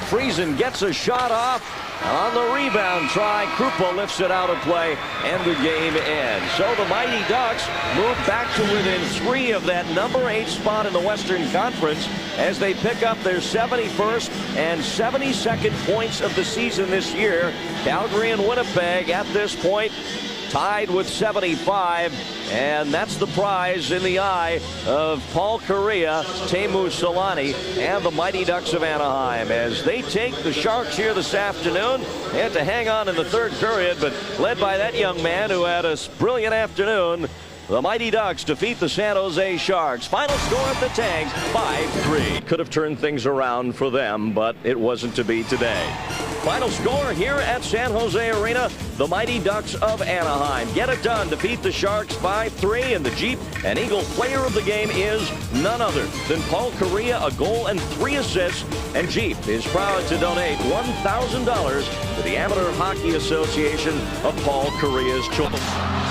Friesen gets a shot off. On the rebound try, Krupa lifts it out of play, and the game ends. So the Mighty Ducks move back to within 3 of that number 8 spot in the Western Conference as they pick up their 71st and 72nd points of the season this year. Calgary and Winnipeg at this point tied with 75, and that's the prize in the eye of Paul Correa, Teemu Solani, and the Mighty Ducks of Anaheim as they take the Sharks here this afternoon. They had to hang on in the third period, but led by that young man who had a brilliant afternoon, the Mighty Ducks defeat the San Jose Sharks. Final score at the tank, 5-3. Could have turned things around for them, but it wasn't to be today. Final score here at San Jose Arena, the Mighty Ducks of Anaheim get it done, defeat the Sharks 5-3, and the Jeep and Eagle player of the game is none other than Paul Correa, a goal and 3 assists, and Jeep is proud to donate $1,000 to the Amateur Hockey Association of Paul Correa's Choice.